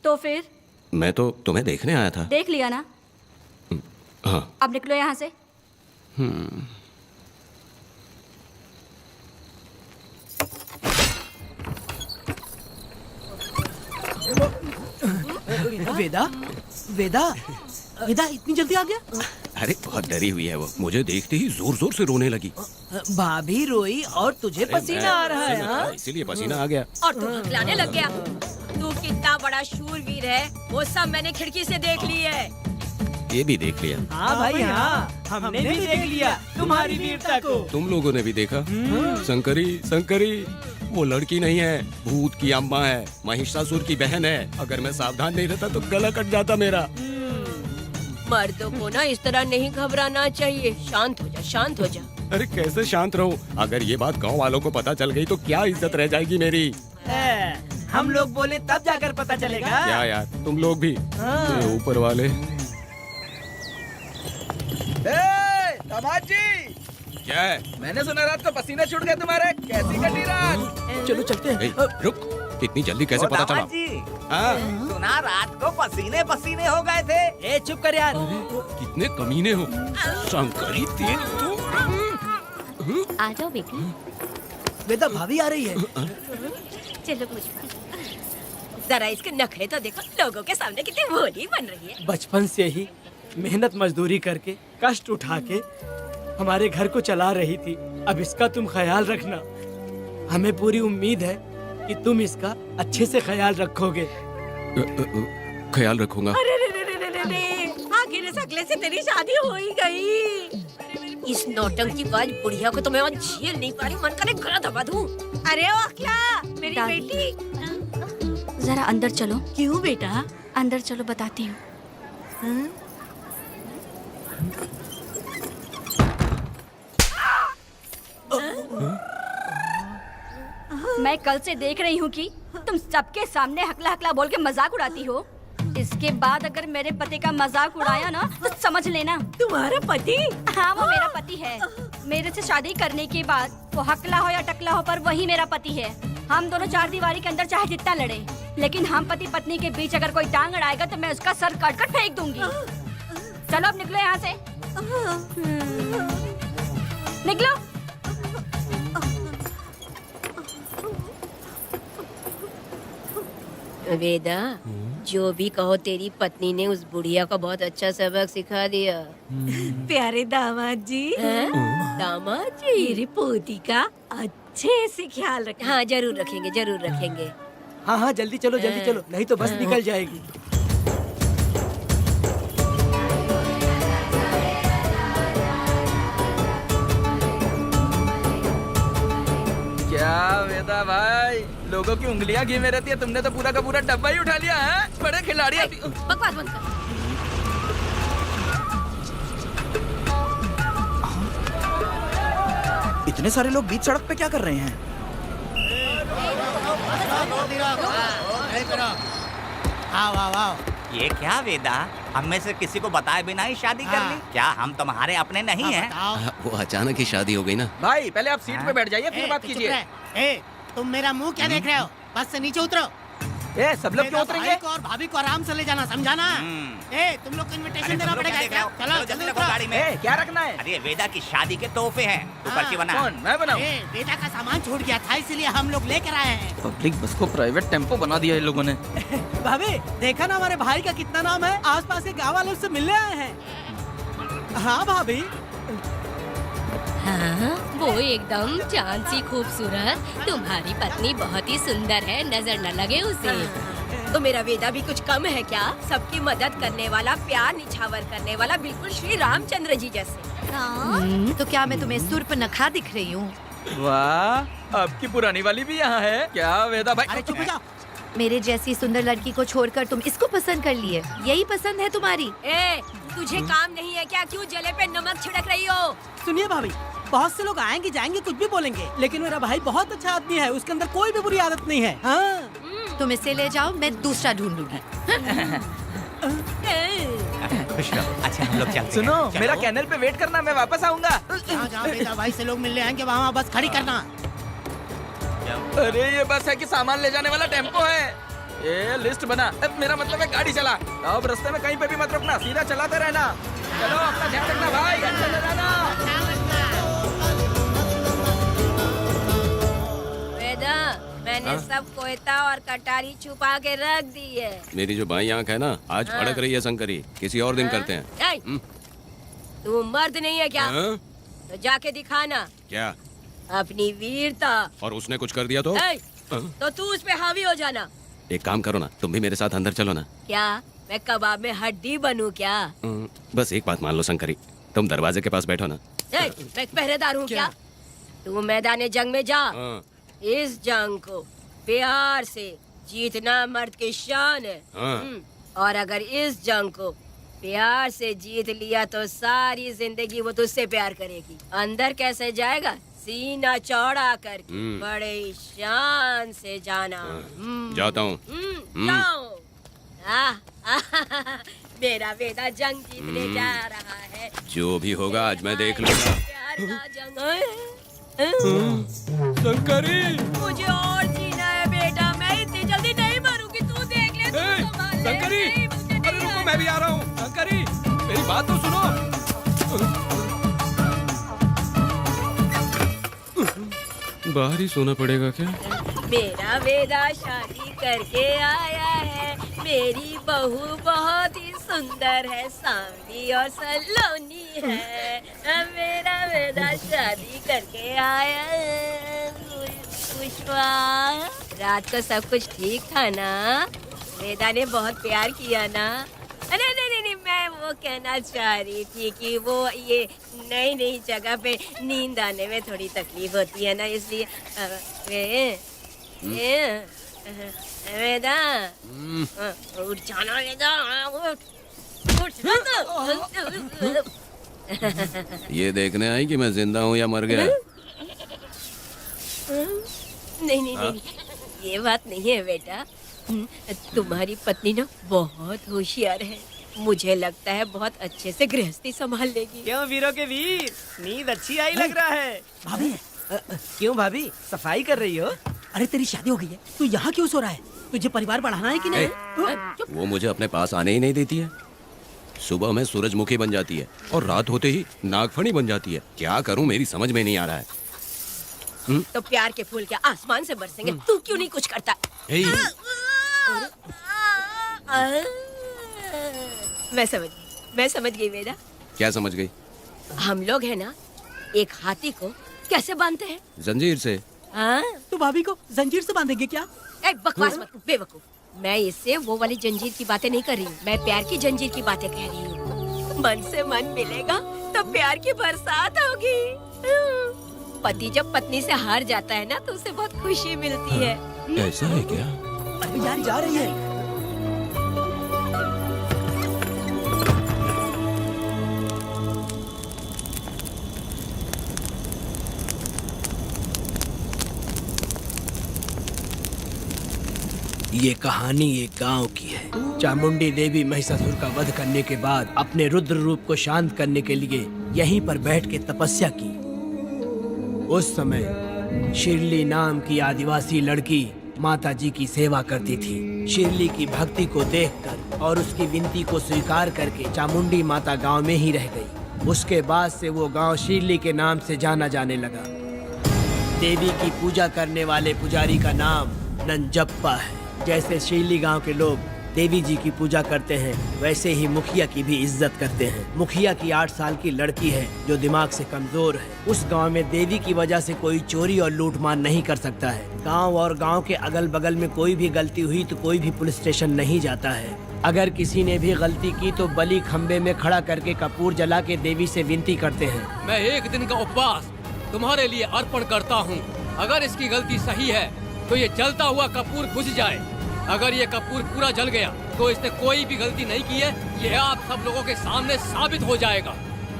तो फिर मैं तो तुम्हें देखने आया था। देख लिया ना, हाँ। अब निकलो यहाँ से। वेदा, वेदा, वेदा इतनी जल्दी आ गया? अरे बहुत डरी हुई है वो, मुझे देखते ही जोर जोर से रोने लगी। भाभी रोई और तुझे पसीना आ रहा है हाँ? इसीलिए पसीना आ गया। और तू हकलाने लग गया। तू कितना बड़ा शूरवीर है, वो सब मैंने खिड़की से देख ली है। ये भी देख लिया। हाँ भाई हाँ, हमने भी देख लिया तुम्हारी वीरता को। तुम लोगों ने भी देखा? शंकरी, शंकरी वो लड़की नहीं है, भूत की अम्मा है, महिषासुर की बहन है। अगर मैं सावधान नहीं रहता तो गला कट जाता मेरा। मर्दों को ना इस तरह नहीं घबराना चाहिए। शांत हो जा, शांत हो जा। अरे कैसे शांत रहूं? अगर ये बात गांव वालों को पता चल गई तो क्या इज्जत रह जाएगी मेरी? हम लोग बोले तब जाकर पता चलेगा। क्या यार, तुम लोग भी ये ऊपर वाले। दामाद जी, क्या है? मैंने सुना रात को पसीने छूट गए तुम्हारे, कैसी कटी रात? चलो चलते हैं। ए, रुक, इतनी जल्दी कैसे पता चला? हाँ? सुना रात को पसीने पसीने हो गए थे। ए चुप कर यार। कितने कमीने हो शंकरी तेल तू। आ जाओ बेटी। वेदा भाभी आ रही है। चलो मुझे। जरा इसके नखरे तो देखो, लोगों के सामने कितनी भोली बन रही है। बचपन से ही मेहनत मजदूरी करके कष्ट उठा के हमारे घर को चला रही थी। अब इसका तुम ख्याल रखना। हमें पूरी उम्मीद है कि तुम इसका अच्छे से ख्याल रखोगे। ख्याल रखूंगा। अरे रे रे रे रे रे, आखिर इस अगले से तेरी शादी हो ही गई। इस नौटंकी बाज बुढ़िया को तो मैं आज झेल नहीं पा रही, मन करे गला दबा दूं। अरे ओ अखला, मेरी दादी। बेटी। जरा अंदर चलो। क्यों बेटा? अंदर चलो, बताती हूँ। मैं कल से देख रही हूँ कि तुम सबके सामने हकला हकला बोल के मजाक उड़ाती हो। इसके बाद अगर मेरे पति का मजाक उड़ाया ना तो समझ लेना। तुम्हारा पति? हाँ वो मेरा पति है। मेरे से शादी करने के बाद वो हकला हो या टकला हो पर वही मेरा पति है। हम दोनों चार दीवारी के अंदर चाहे जितना लड़े, लेकिन हम पति पत्नी के बीच अगर कोई टांग अड़ाएगा तो मैं उसका सर काट कर फेंक दूंगी। चलो अब निकलो यहाँ से। निकलो। वेदा, जो भी कहो तेरी पत्नी ने उस बुढ़िया को बहुत अच्छा सबक सिखा दिया। प्यारे दामाद जी। दामाद जी, मेरी पोती का अच्छे से ख्याल रखें। हाँ जरूर रखेंगे, जरूर रखेंगे। हाँ हाँ जल्दी चलो, जल्दी चलो, नहीं तो बस निकल जाएगी। क्या वेदा भाई, लोगों की उंगलियां घी में रहती है, तुमने तो पूरा का पूरा डब्बा ही उठा लिया है। बड़े खिलाड़ी। बकवास बंद कर। इतने सारे लोग बीच सड़क पे क्या कर रहे हैं? ये क्या वेदा, हम में से किसी को बताए बिना ही शादी कर ली? क्या हम तुम्हारे अपने नहीं हैं? वो अचानक ही शादी हो गई ना। भाई पहले आप सीट पे बैठ जाइए, फिर बात कीजिए। तुम मेरा मुंह क्या देख रहे हो? बस से नीचे उतरो। ए, सब लोग क्यों उतरेंगे? और भाभी को आराम से ले जाना, समझाना? तुम लोग को इनविटेशन देना पड़ेगा। चलो जल्दी उतरो। गाड़ी में। ए, क्या रखना है? अरे वेदा की शादी के तोहफे हैं, तू पर्ची बना। कौन, मैं बनाऊं? बेटा का सामान छूट गया था, इसीलिए हम लोग लेकर आए हैं। पब्लिक बस को प्राइवेट टेम्पो बना दिया इन लोगों ने। भाभी देखा ना हमारे भाई का कितना नाम है, आसपास के गाँव वालों से मिलने आए हैं। हाँ भाभी। हाँ, वो एकदम चांद सी खूबसूरत। तुम्हारी पत्नी बहुत ही सुंदर है, नजर न लगे उसे। तो मेरा वेदा भी कुछ कम है क्या? सबकी मदद करने वाला, प्यार निछावर करने वाला, बिल्कुल श्री रामचंद्र जी जैसे। तो क्या मैं तुम्हें सुर्पनखा दिख रही हूँ? वाह, आपकी पुरानी वाली भी यहाँ है क्या वेदा भाई? अरे चुप हो जाओ। मेरे जैसी सुंदर लड़की को छोड़कर तुम इसको पसंद कर लिए, यही पसंद है तुम्हारी? ए, तुझे काम नहीं है क्या? क्यों जले पे नमक छिड़क रही हो? सुनिए भाभी, बहुत से लोग आएंगे जाएंगे कुछ भी बोलेंगे, लेकिन मेरा भाई बहुत अच्छा आदमी है, उसके अंदर कोई भी बुरी आदत नहीं है। हाँ। तुम इसे ले जाओ, मैं दूसरा ढूंढ लूंगी। खुश रहो। अच्छा हम लोग चलते हैं। सुनो, चलो। मेरा कैनल पे वेट करना, मैं वापस आऊंगा। जहाँ वेदा भाई से लोग मिलने आएंगे वहाँ बस खड़ी करना। अरे ये बस है कि सामान ले जाने वाला टेम्पो है। ये लिस्ट बना, अब मेरा मतलब है गाड़ी चला। अब रास्ते में कहीं पे भी मत रुकना, सीधा चलाते रहना। चलो अपना ध्यान रखना भाई, अच्छा ले जाना। वेदा, मैंने सब कोयता और कटारी छुपा के रख दी है। मेरी जो बाई आंख है ना, आज फड़क रही है शंकरी। किसी और दिन करते हैं। ए, तू मर्द नहीं है क्या? हाँ? तो जाके दिखाना क्या? अपनी वीरता। और उसने कुछ कर दिया तो? ए, हाँ? तो तू उस पे हावी हो जाना। एक काम करो ना, तुम भी मेरे साथ अंदर चलो ना। क्या मैं कबाब में हड्डी बनूं क्या? बस एक बात मान लो शंकरी, तुम दरवाजे के पास बैठो ना। ए, मैं पहरेदार हूँ क्या? तू मैदान जंग में जा। हाँ। इस जंग को प्यार से जीतना मर्द की शान है। हाँ। और अगर इस जंग को प्यार से जीत लिया तो सारी जिंदगी वो तुझसे प्यार करेगी। अंदर कैसे जाएगा? सीना चौड़ा करके बड़े शान से जाना। जाता हूँ। जाओ। मेरा बेटा जंग जीतने जा रहा है। जो भी होगा आज मैं देख लूंगा। प्यार का जंग। शंकरी, मुझे और जीना है बेटा, मैं इतनी जल्दी नहीं मरूंगी। तू देख ले, तू संभाल ले। शंकरी, नहीं, मुझे नहीं अरे रुको, आना। मैं भी आ रहा हूँ। शंकरी, मेरी बात तो सुनो। बाहर ही सोना पड़ेगा क्या? मेरा वेदा शादी करके आया है। मेरी बहू बहुत ही सुंदर है, सांवली और सलोनी है। मेरा वेदा शादी करके आया है। पुष्पा, रात को सब कुछ ठीक था ना? वेदा ने बहुत प्यार किया ना? नहीं नहीं नहीं, मैं वो कहना चाह रही थी कि वो ये नई नई जगह पे नींद आने में थोड़ी तकलीफ होती है ना, इसलिए वेदा उठ जाना, वेदा उठ ना तो। ये देखने आई कि मैं जिंदा हूँ या मर गया? नहीं नहीं नहीं, ये बात नहीं है बेटा। तुम्हारी पत्नी ना बहुत होशियार है, मुझे लगता है बहुत अच्छे से गृहस्थी संभाल लेगी। क्यों वीरों के वीर, नींद अच्छी आई लग रहा है। भाभी, क्यों भाभी, सफाई कर रही हो? अरे तेरी शादी हो गई है, तू यहाँ क्यों सो रहा है? तुझे परिवार बढ़ाना है कि नहीं? वो मुझे अपने पास आने ही नहीं देती है। सुबह में सूरजमुखी बन जाती है और रात होते ही नागफनी बन जाती है। क्या करूं, मेरी समझ में नहीं आ रहा है। तो प्यार के फूल क्या आसमान से बरसेंगे? तू क्यों नहीं कुछ करता? मैं समझ गई वेदा। क्या समझ गई? हम लोग है ना, एक हाथी को कैसे बांधते हैं? जंजीर से। हाँ? तो भाभी को जंजीर से बांधेंगे क्या? बकवास मत कर, बेवकूफ। मैं इससे वो वाली जंजीर की बातें नहीं कर रही हूँ, मैं प्यार की जंजीर की बातें कह रही हूँ। मन से मन मिलेगा तो प्यार की बरसात होगी। पति जब पत्नी से हार जाता है ना तो उसे बहुत खुशी मिलती है। ऐसा है क्या? अरे यार जा रही है। ये कहानी एक गांव की है। चामुंडी देवी महिषासुर का वध करने के बाद अपने रुद्र रूप को शांत करने के लिए यहीं पर बैठ के तपस्या की। उस समय शिरली नाम की आदिवासी लड़की माता जी की सेवा करती थी। शिरली की भक्ति को देखकर और उसकी विनती को स्वीकार करके चामुंडी माता गांव में ही रह गई। उसके बाद से वो गांव शिरली के नाम से जाना जाने लगा। देवी की पूजा करने वाले पुजारी का नाम नंजप्पा है। जैसे शिरली गांव के लोग देवी जी की पूजा करते हैं वैसे ही मुखिया की भी इज्जत करते हैं। मुखिया की 8 साल की लड़की है जो दिमाग से कमजोर है। उस गांव में देवी की वजह से कोई चोरी और लूटमार नहीं कर सकता है। गांव और गांव के अगल बगल में कोई भी गलती हुई तो कोई भी पुलिस स्टेशन नहीं जाता है। अगर किसी ने भी गलती की तो बलि खम्बे में खड़ा करके कपूर जला के देवी से विनती करते हैं। मैं 1 दिन का उपवास तुम्हारे लिए अर्पण करता हूँ। अगर इसकी गलती सही है तो ये जलता हुआ कपूर बुझ जाए। अगर ये कपूर पूरा जल गया तो इसने कोई भी गलती नहीं की है, ये आप सब लोगों के सामने साबित हो जाएगा।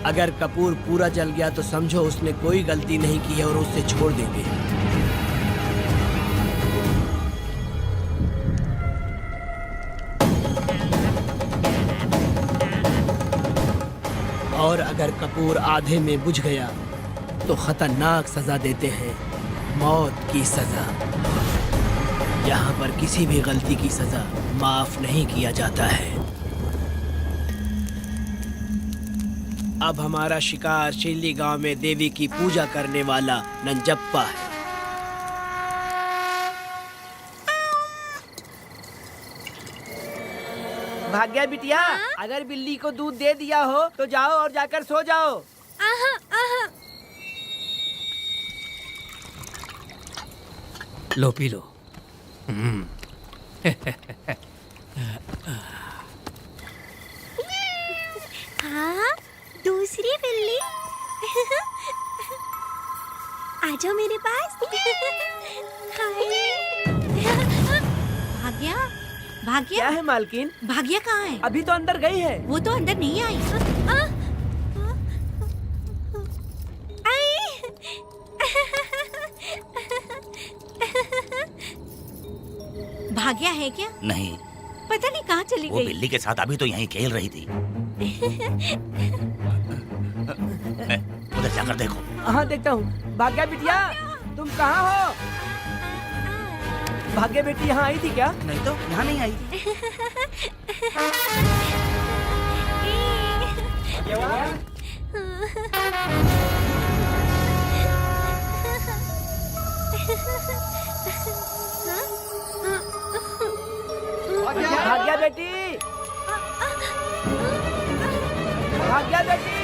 अगर कपूर पूरा जल गया तो समझो उसने कोई गलती नहीं की है और उसे छोड़ देंगे। और अगर कपूर आधे में बुझ गया तो खतरनाक सजा देते हैं, मौत की सजा। यहाँ पर किसी भी गलती की सजा माफ नहीं किया जाता है। अब हमारा शिकार शिल्ली गांव में देवी की पूजा करने वाला नंजप्पा है। भाग्या बिटिया, अगर बिल्ली को दूध दे दिया हो तो जाओ और जाकर सो जाओ। आहा, आहा। लो पी लो। हाँ, दूसरी बिल्ली। आ जाओ मेरे पास। भाग्या, भाग्या क्या है मालकिन? भाग्या कहाँ है? अभी तो अंदर गई है। वो तो अंदर नहीं आई। भाग्या है क्या? नहीं, पता नहीं कहाँ चली वो गई। बिल्ली के साथ अभी तो यहीं खेल रही थी। उधर जाकर देखो। हाँ देखता हूँ। भाग्या बिटिया, तुम कहाँ हो? भाग्या बेटी यहाँ आई थी क्या? नहीं तो यहाँ नहीं आई। भाग्या बेटी, भाग्या बेटी।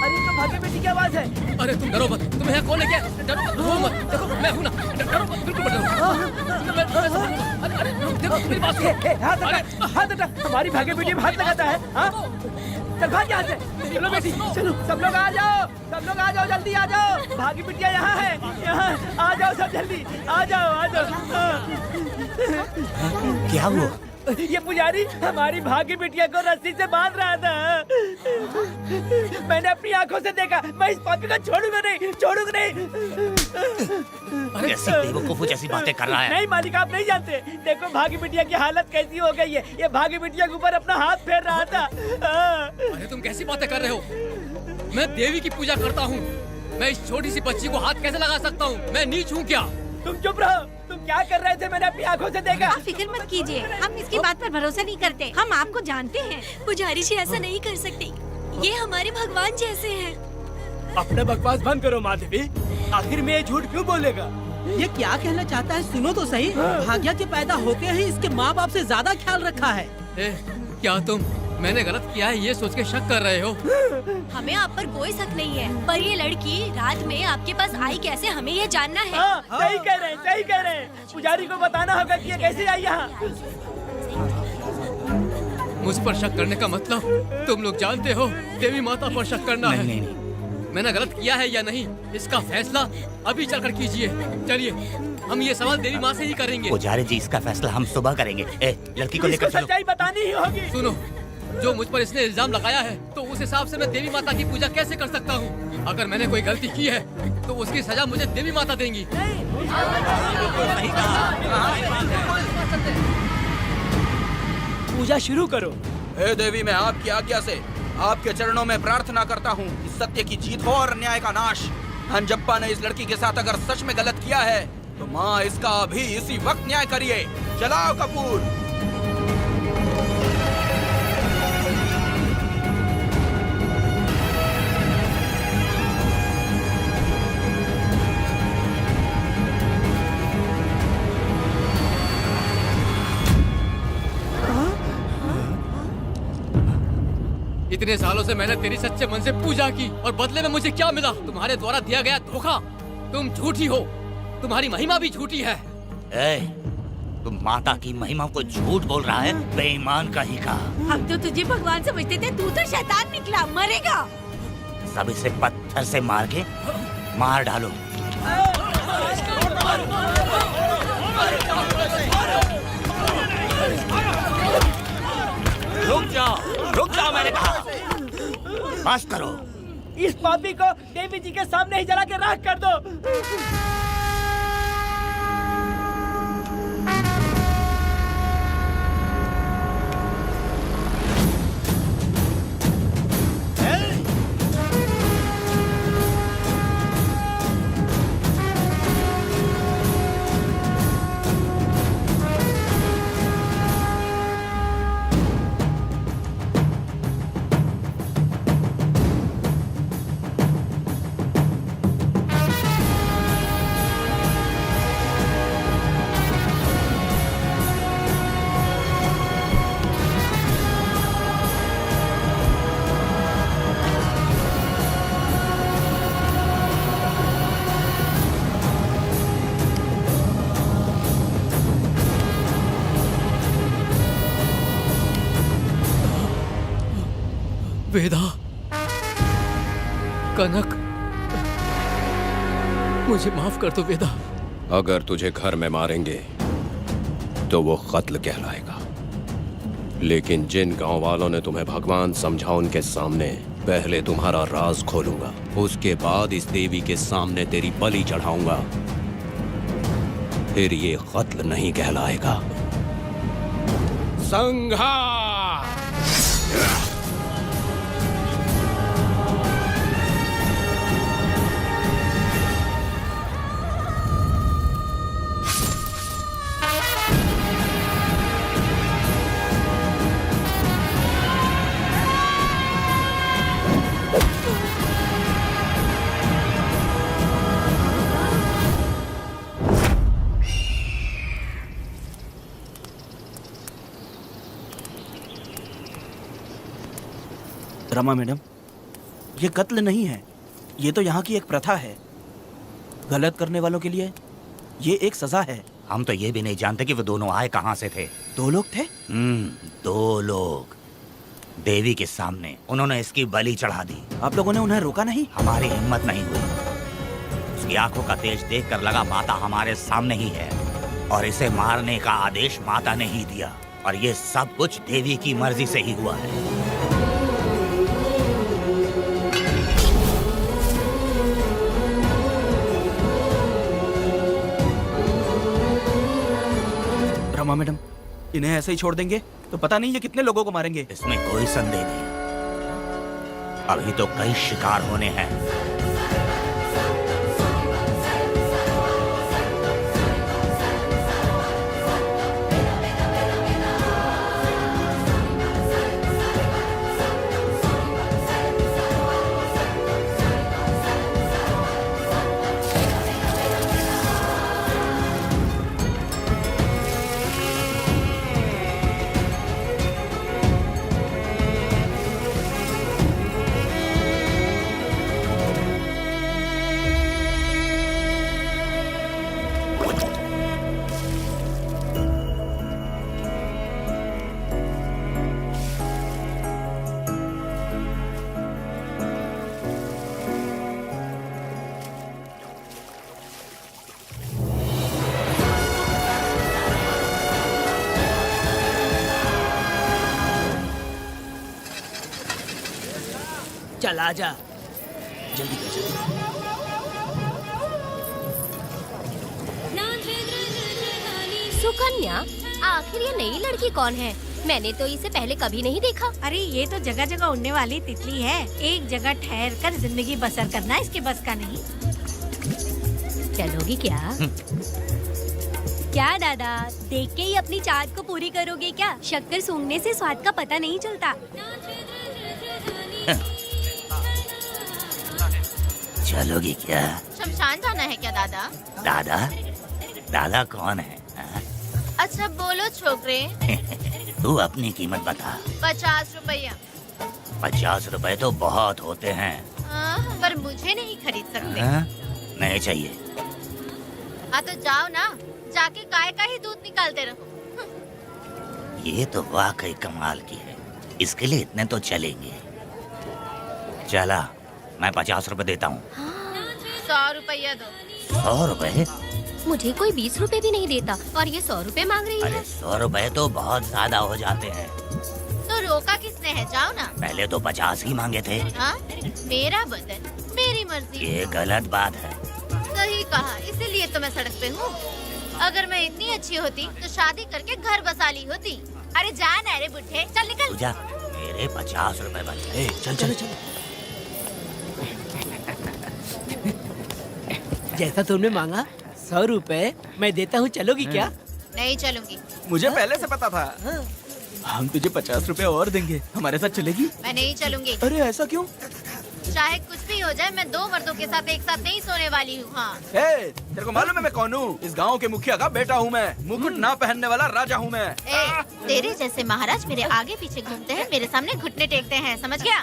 अरे तो भाग्या बेटी की आवाज है। अरे तुम डरो मत, तुम्हें यहाँ कौन है क्या? डरो मत, रो मत। देखो मैं हूँ ना, डरो मत, बिल्कुल मत डरो। अरे देखो मेरी बात सुनो। हाथ हटा, हाथ हटा। हमारी भाग्या बेटी में हाथ लगाता है। हाँ? चल भाग यहाँ से। चलो बेटी, चलो सब लोग आ जाओ, सब लोग आ जाओ, जल्दी आ जाओ। भागी बिटिया यहाँ है, यहाँ आ जाओ सब जल्दी, आ जाओ, आ जाओ। क्या हुआ? ये पुजारी हमारी भागी बिटिया को रस्सी से बांध रहा था। मैंने अपनी आंखों से देखा। मैं इस पापी को छोड़ूंगा नहीं, छोड़ूंगा नहीं। ऐसी बेवकूफों जैसी बातें कर रहा है। नहीं मालिक, आप नहीं जानते। देखो भागी बिटिया की हालत कैसी हो गई है। ये भागी बिटिया के ऊपर अपना हाथ फेर रहा था। अरे तुम कैसी बातें कर रहे हो? मैं देवी की पूजा करता हूँ। मैं इस छोटी सी बच्ची को हाथ कैसे लगा सकता हूँ? मैं नीच हूँ क्या? तुम चुप रहो। तुम क्या कर रहे थे? मैंने अपनी आंखों से देखा। आप फिक्र मत कीजिए, हम इसकी बात पर भरोसा नहीं करते। हम आपको जानते हैं। पुजारी जी ऐसा नहीं कर सकती। ये हमारे भगवान जैसे हैं। अपना बकवास बंद करो माधवी। आखिर में ये झूठ क्यों बोलेगा? ये क्या कहना चाहता है? सुनो तो सही। भाग्या के पैदा होते ही इसके माँ बाप से ज्यादा ख्याल रखा है। क्या तुम मैंने गलत किया है ये सोच के शक कर रहे हो? हमें आप पर कोई शक नहीं है, पर ये लड़की रात में आपके पास आई कैसे, हमें ये जानना है। सही कह रहे हैं, सही कह रहे हैं। पुजारी को बताना होगा कि ये कैसे आई यहाँ। मुझ पर शक करने का मतलब तुम लोग जानते हो देवी माता पर शक करना है। नहीं, नहीं। मैंने गलत किया है या नहीं, इसका फैसला अभी चलकर कीजिए। चलिए हम ये सवाल देवी माँ से ही करेंगे। पुजारी जी, इसका फैसला हम सुबह करेंगे। लड़की को लेकर चलो। सच्चाई बतानी ही होगी। सुनो, जो मुझ पर इसने इल्जाम लगाया है तो उस हिसाब से मैं देवी माता की पूजा कैसे कर सकता हूँ? अगर मैंने कोई गलती की है तो उसकी सजा मुझे देवी माता देंगी। पूजा शुरू करो। हे देवी, मैं आपकी आज्ञा से आपके चरणों में प्रार्थना करता हूँ कि सत्य की जीत हो और न्याय का नाश। नंजप्पा ने इस लड़की के साथ अगर सच में गलत किया है तो माँ इसका अभी इसी वक्त न्याय करिए। जलाओ कपूर। इतने सालों से मैंने तेरी सच्चे मन से पूजा की और बदले में मुझे क्या मिला? तुम्हारे द्वारा दिया गया धोखा। तुम झूठी हो, तुम्हारी महिमा भी झूठी है। तुम माता की महिमा को झूठ बोल रहा है, बेईमान कहीं का। हम तो तुझे भगवान समझते थे, तू तो शैतान निकला, मरेगा। सब इसे पत्थर से मार के मार डालो। रुक जाओ मैंने कहा। बस करो। इस पापी को देवी जी के सामने ही जला के राख कर दो। वेदा, कनक, मुझे माफ कर दो वेदा। अगर तुझे घर में मारेंगे तो वो कत्ल कहलाएगा, लेकिन जिन गांव वालों ने तुम्हें भगवान समझा उनके सामने पहले तुम्हारा राज खोलूंगा, उसके बाद इस देवी के सामने तेरी बलि चढ़ाऊंगा, फिर ये कत्ल नहीं कहलाएगा। संघार! रमा मैडम, ये कत्ल नहीं है, ये तो यहाँ की एक प्रथा है। गलत करने वालों के लिए ये एक सजा है। हम तो ये भी नहीं जानते कि वो दोनों आए कहाँ से थे। 2 लोग थे? 2 लोग देवी के सामने, उन्होंने इसकी बलि चढ़ा दी। आप लोगों ने उन्हें रोका नहीं? हमारी हिम्मत नहीं हुई। उसकी आंखों का तेज देखकर लगा माता हमारे सामने ही है और इसे मारने का आदेश माता ने ही दिया, और ये सब कुछ देवी की मर्जी से ही हुआ है। रमा मैडम, इन्हें ऐसे ही छोड़ देंगे तो पता नहीं ये कितने लोगों को मारेंगे। इसमें कोई संदेह नहीं, अभी तो कई शिकार होने हैं। चल आजा, जल्दी कर जल्दी। सुकन्या, आखिर ये नई लड़की कौन है? मैंने तो इसे पहले कभी नहीं देखा। अरे ये तो जगह जगह उड़ने वाली तितली है। एक जगह ठहर कर जिंदगी बसर करना इसके बस का नहीं। चलोगी क्या? क्या दादा, देख के ही अपनी चाहत को पूरी करोगे क्या? शक्कर सूंघने से स्वाद का पता नहीं चलता। चलोगी क्या? शमशान जाना है क्या दादा? दादा? दादा कौन है? अच्छा बोलो छोकरे। तू अपनी कीमत बता। 50 रुपया। 50 रुपए तो बहुत होते हैं। पर मुझे नहीं खरीद सकते। नहीं चाहिए। हाँ तो जाओ ना, जाके गाय का ही दूध निकालते रहो। ये तो वाकई कमाल की है। इसके लिए इतने तो चलेंगे। चला, मैं 50 रुपए देता हूँ। 100 रुपया दो। 100 रुपए? मुझे कोई 20 रुपए भी नहीं देता और ये 100 रुपए मांग रही अरे है। 100 रुपए तो बहुत ज्यादा हो जाते हैं। तो रोका किसने है? जाओ ना। पहले तो 50 ही मांगे थे। हाँ? मेरा बदन, मेरी मर्जी। ये गलत बात है। सही कहा, इसीलिए तो मैं सड़क पे हूँ। अगर मैं इतनी अच्छी होती तो शादी करके घर बसा ली होती। अरे जा ना रे बुढ़े, चल निकल। पूजा, मेरे 50 रुपए बच गए। चल चल चल। जैसा तुमने मांगा 100 रुपए मैं देता हूँ, चलोगी क्या? नहीं चलूंगी। मुझे पहले से पता था। हम तुझे 50 रुपए और देंगे, हमारे साथ चलेगी? मैं नहीं चलूंगी। अरे ऐसा क्यों? चाहे कुछ भी हो जाए, मैं 2 मर्दों के साथ एक साथ नहीं सोने वाली हूँ। हाँ। तेरे को मालूम है मैं कौन हूँ? इस गांव के मुखिया का बेटा हूँ मैं। मुकुट ना पहनने वाला राजा हूँ मैं। तेरे जैसे महाराज मेरे आगे पीछे घूमते हैं, मेरे सामने घुटने टेकते हैं, समझ गया?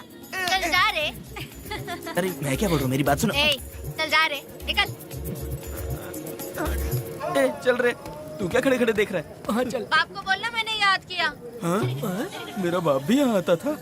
चल जा रे। अरे मैं क्या बोल रहा हूँ, मेरी बात सुनो। चल जा रे, निकल। चल रे, तू क्या खड़े खड़े देख रहा है? हाँ चल। बाप को बोलना मैंने याद किया। हाँ? मेरा बाप भी यहाँ आता था।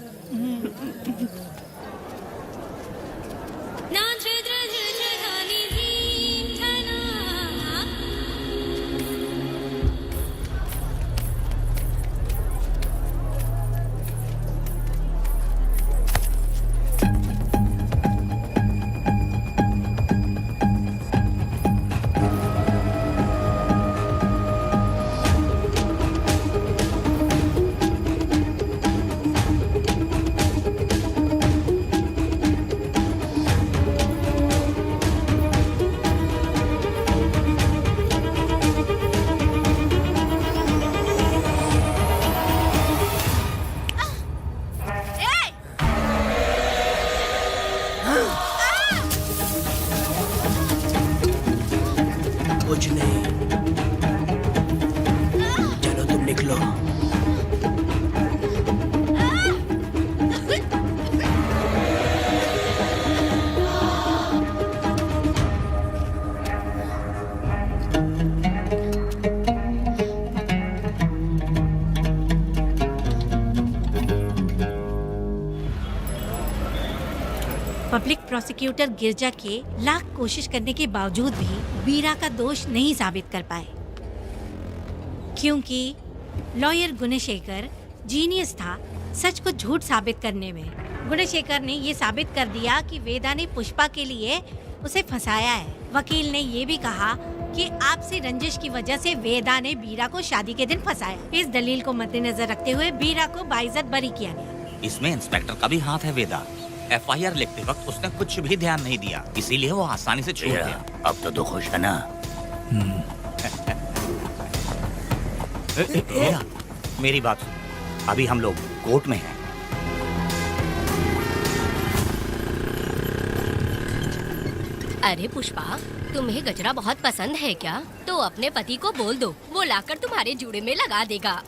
कुछ नहीं, चलो तुम निकलो। पब्लिक प्रोसिक्यूटर गिरजा के लाख कोशिश करने के बावजूद भी वीरा का दोष नहीं साबित कर पाए, क्योंकि लॉयर गुणशेखर जीनियस था सच को झूठ साबित करने में। गुणशेखर ने ये साबित कर दिया कि वेदा ने पुष्पा के लिए उसे फंसाया है। वकील ने ये भी कहा कि आपसी रंजिश की वजह से वेदा ने वीरा को शादी के दिन फंसाया। इस दलील को मद्देनजर रखते हुए वीरा को बाइज्जत बरी किया गया। इसमें इंस्पेक्टर का भी हाथ है। वेदा FIR लिखते वक्त उसने कुछ भी ध्यान नहीं दिया, इसीलिए वो आसानी से छूट गया। अब तो तू खुश है ना? वेदा, मेरी बात सुन, अभी हम लोग कोर्ट में हैं। अरे पुष्पा, तुम्हें गजरा बहुत पसंद है क्या? तो अपने पति को बोल दो, वो लाकर तुम्हारे जूड़े में लगा देगा।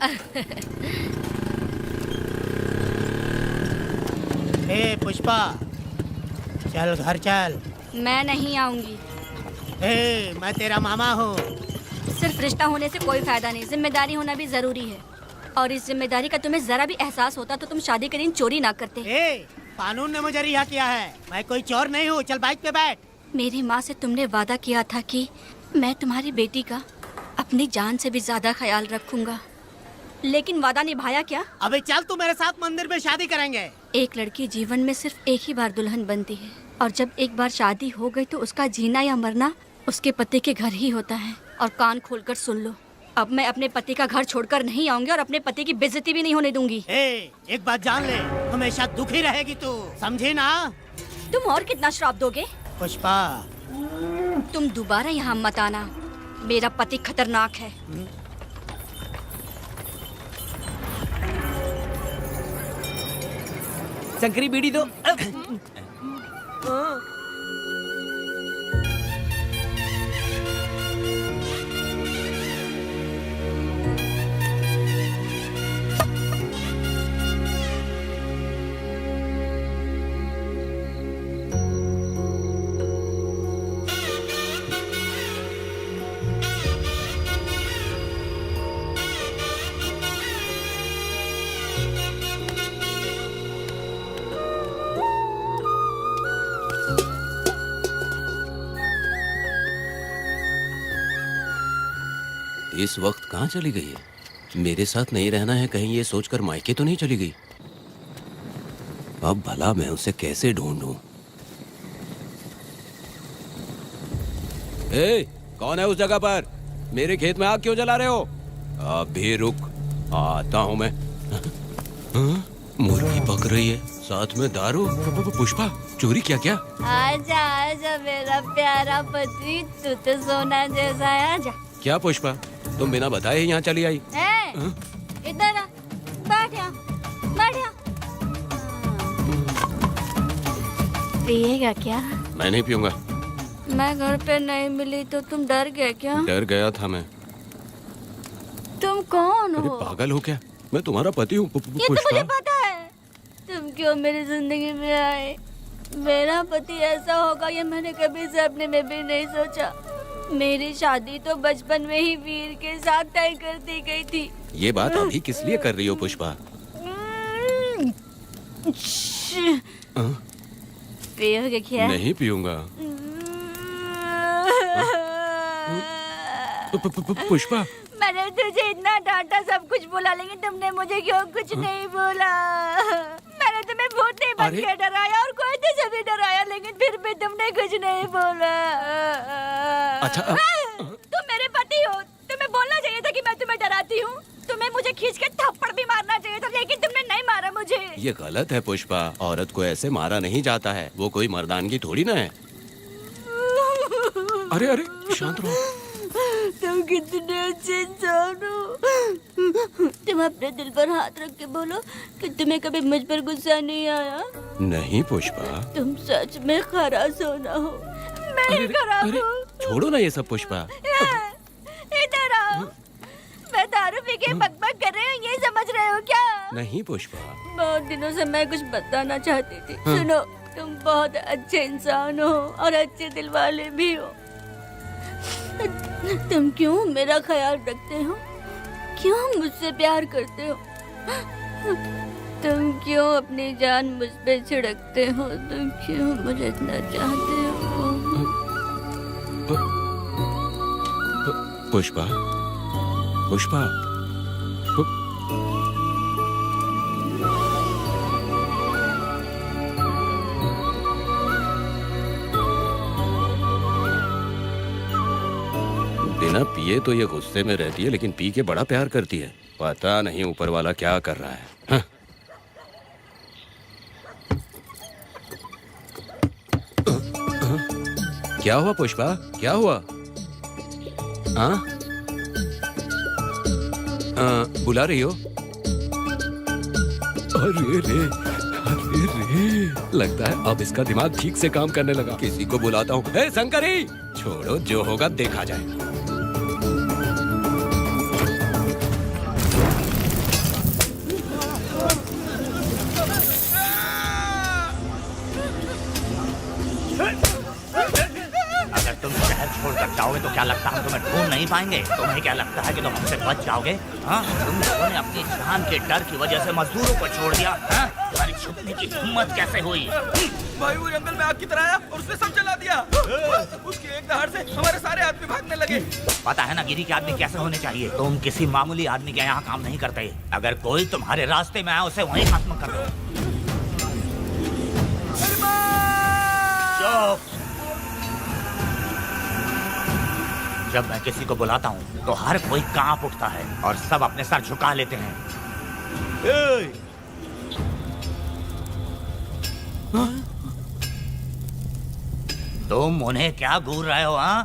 ए पुष्पा, चल घर चल। मैं नहीं आऊंगी। ए, मैं तेरा मामा हूँ। सिर्फ रिश्ता होने से कोई फायदा नहीं, जिम्मेदारी होना भी जरूरी है। और इस जिम्मेदारी का तुम्हें जरा भी एहसास होता तो तुम शादी के दिन चोरी ना करते। ए, कानून ने मुझे रिहा किया है, मैं कोई चोर नहीं हूँ। चल बाइक पे बैठ। मेरी माँ से तुमने वादा किया था कि मैं तुम्हारी बेटी का अपनी जान से भी ज्यादा ख्याल रखूंगा, लेकिन वादा निभाया क्या? अबे चल, तू मेरे साथ मंदिर में शादी करेंगे। एक लड़की जीवन में सिर्फ एक ही बार दुल्हन बनती है, और जब एक बार शादी हो गई तो उसका जीना या मरना उसके पति के घर ही होता है। और कान खोलकर सुन लो, अब मैं अपने पति का घर छोड़कर नहीं आऊंगी और अपने पति की बेइज्जती भी नहीं होने दूंगी। एक बात जान ले, हमेशा दुखी रहेगी तू, समझी ना? तुम और कितना श्राप दोगे? पुष्पा, तुम दोबारा यहाँ मत आना, मेरा पति खतरनाक है। शंकरी बीड़ी दो। इस वक्त कहाँ चली गई है? मेरे साथ नहीं रहना है कहीं ये सोचकर मायके तो नहीं चली गई? अब भला मैं उसे कैसे ढूंढूं? ए, कौन है उस जगह पर? मेरे खेत में आग क्यों जला रहे हो? अभी रुक, आता हूं मैं। हाँ? मुर्गी पक रही है, साथ में दारू। पुष्पा, चोरी क्या? क्या? आजा आजा मेरा प्यारा पति, तू तो सोना जैसा है। आजा। क्या पुष्पा, तुम बिना बताए ही यहाँ चली आई? इधर आ, बैठ यहाँ, बैठ यहाँ। पिएगा क्या? मैं नहीं पीऊंगा। मैं घर पे नहीं मिली तो तुम डर गए क्या? डर गया था मैं। तुम कौन अरे हो? पागल हो क्या? मैं तुम्हारा पति हूँ। ये तो मुझे पता है। तुम क्यों मेरी जिंदगी में आए? मेरा पति ऐसा होगा ये मैंने कभी सपने में भी नहीं सोचा। मेरी शादी तो बचपन में ही वीर के साथ तय कर दी गई थी। ये बात अभी किस लिए कर रही हो पुष्पा? पियोगे क्या? नहीं पीऊंगा। पुष्पा, मैंने तुझे इतना डांटा, सब कुछ बोला, लेकिन तुमने मुझे क्यों कुछ नहीं बोला? मैंने तुम्हें भूत नहीं बन के डराया और कोई तुझे भी डराया, लेकिन फिर भी तुमने कुछ नहीं बोला। अच्छा तुम मेरे पति हो, तुम्हें बोलना चाहिए था कि मैं तुम्हें डराती हूँ। तुम्हें मुझे खींच के थप्पड़ भी मारना चाहिए था, लेकिन तुमने नहीं मारा मुझे। ये गलत है पुष्पा, औरत को ऐसे मारा नहीं जाता है, वो कोई मर्दानगी थोड़ी ना है। अरे अरे शांत रहो। तुम कितने अच्छे इंसान हो। तुम अपने दिल पर हाथ रख के बोलो कि तुम्हें कभी मुझ पर गुस्सा नहीं आया। नहीं पुष्पा, तुम सच में खरा सोना हो। मैं खराब हूँ। छोड़ो ना ये सब पुष्पा। इधर आओ। मैं दारू पी के बकबक कर रही हूँ, ये समझ रहे हो क्या? नहीं पुष्पा। बहुत दिनों से मैं कुछ बताना चाहती थी। सुनो, तुम बहुत अच्छे इंसान हो और अच्छे दिल वाले भी हो। तुम क्यों मेरा ख्याल रखते हो? क्यों मुझसे प्यार करते हो? तुम क्यों अपनी जान मुझ पे छिड़कते हो? तुम क्यों मुझे इतना चाहते हो? पुष्पा, पुष्पा, बिना पिए तो ये गुस्से में रहती है, लेकिन पी के बड़ा प्यार करती है। पता नहीं ऊपर वाला क्या कर रहा है। हाँ? क्या हुआ पुष्पा, क्या हुआ? हाँ? बुला रही हो? अरे रे, अरे रे, लगता है अब इसका दिमाग ठीक से काम करने लगा। किसी को बुलाता हूँ। ए शंकरी, छोड़ो, जो होगा देखा जाएगा। अगर तुम शहर छोड़कर जाओगे तो क्या लगता है तुम्हें ढूंढ नहीं पाएंगे? तुम्हें क्या लगता है कि तुम हमसे बच जाओगे? हाँ? तुम लोगों ने अपनी जान के डर की वजह से मजदूरों को छोड़ दिया। हाँ? तुम्हारी छुपने की हिम्मत कैसे हुई? भाई वो जंगल में आग की तरह आया और उसने सब जला दिया। उसके एक दहाड़ से हमारे सारे आदमी भागने लगे। पता है ना गिरी के आदमी कैसे होने चाहिए? तुम किसी मामूली आदमी के यहाँ काम नहीं करते। अगर कोई तुम्हारे रास्ते में आए उसे वहीं खत्म कर दो। चुप। जब मैं किसी को बुलाता हूँ तो हर कोई कांप उठता है और सब अपने सर झुका लेते हैं। तुम उन्हें क्या घूर रहे हो? हाँ?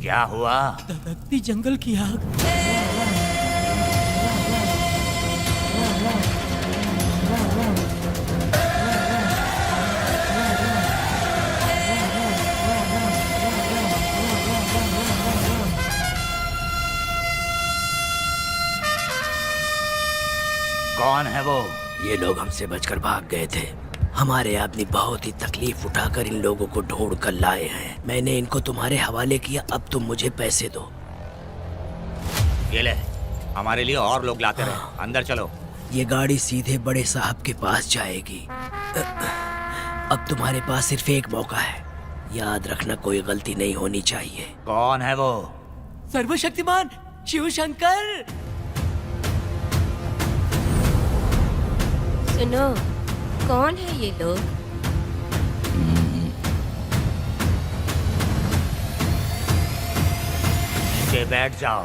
क्या हुआ? धधकती जंगल की आग। कौन है वो? ये लोग हमसे बचकर भाग गए थे। हमारे आदमी बहुत ही तकलीफ उठाकर इन लोगों को ढूंढ कर लाए हैं। मैंने इनको तुम्हारे हवाले किया, अब तुम मुझे पैसे दो। ये ले, हमारे लिए और लोग लाते रहे। अंदर चलो। ये गाड़ी सीधे बड़े साहब के पास जाएगी। अब तुम्हारे पास सिर्फ एक मौका है, याद रखना कोई गलती नहीं होनी चाहिए। कौन है वो? सर्वशक्तिमान शिव शंकर। सुनो, कौन है ये लोग? नीचे बैठ जाओ।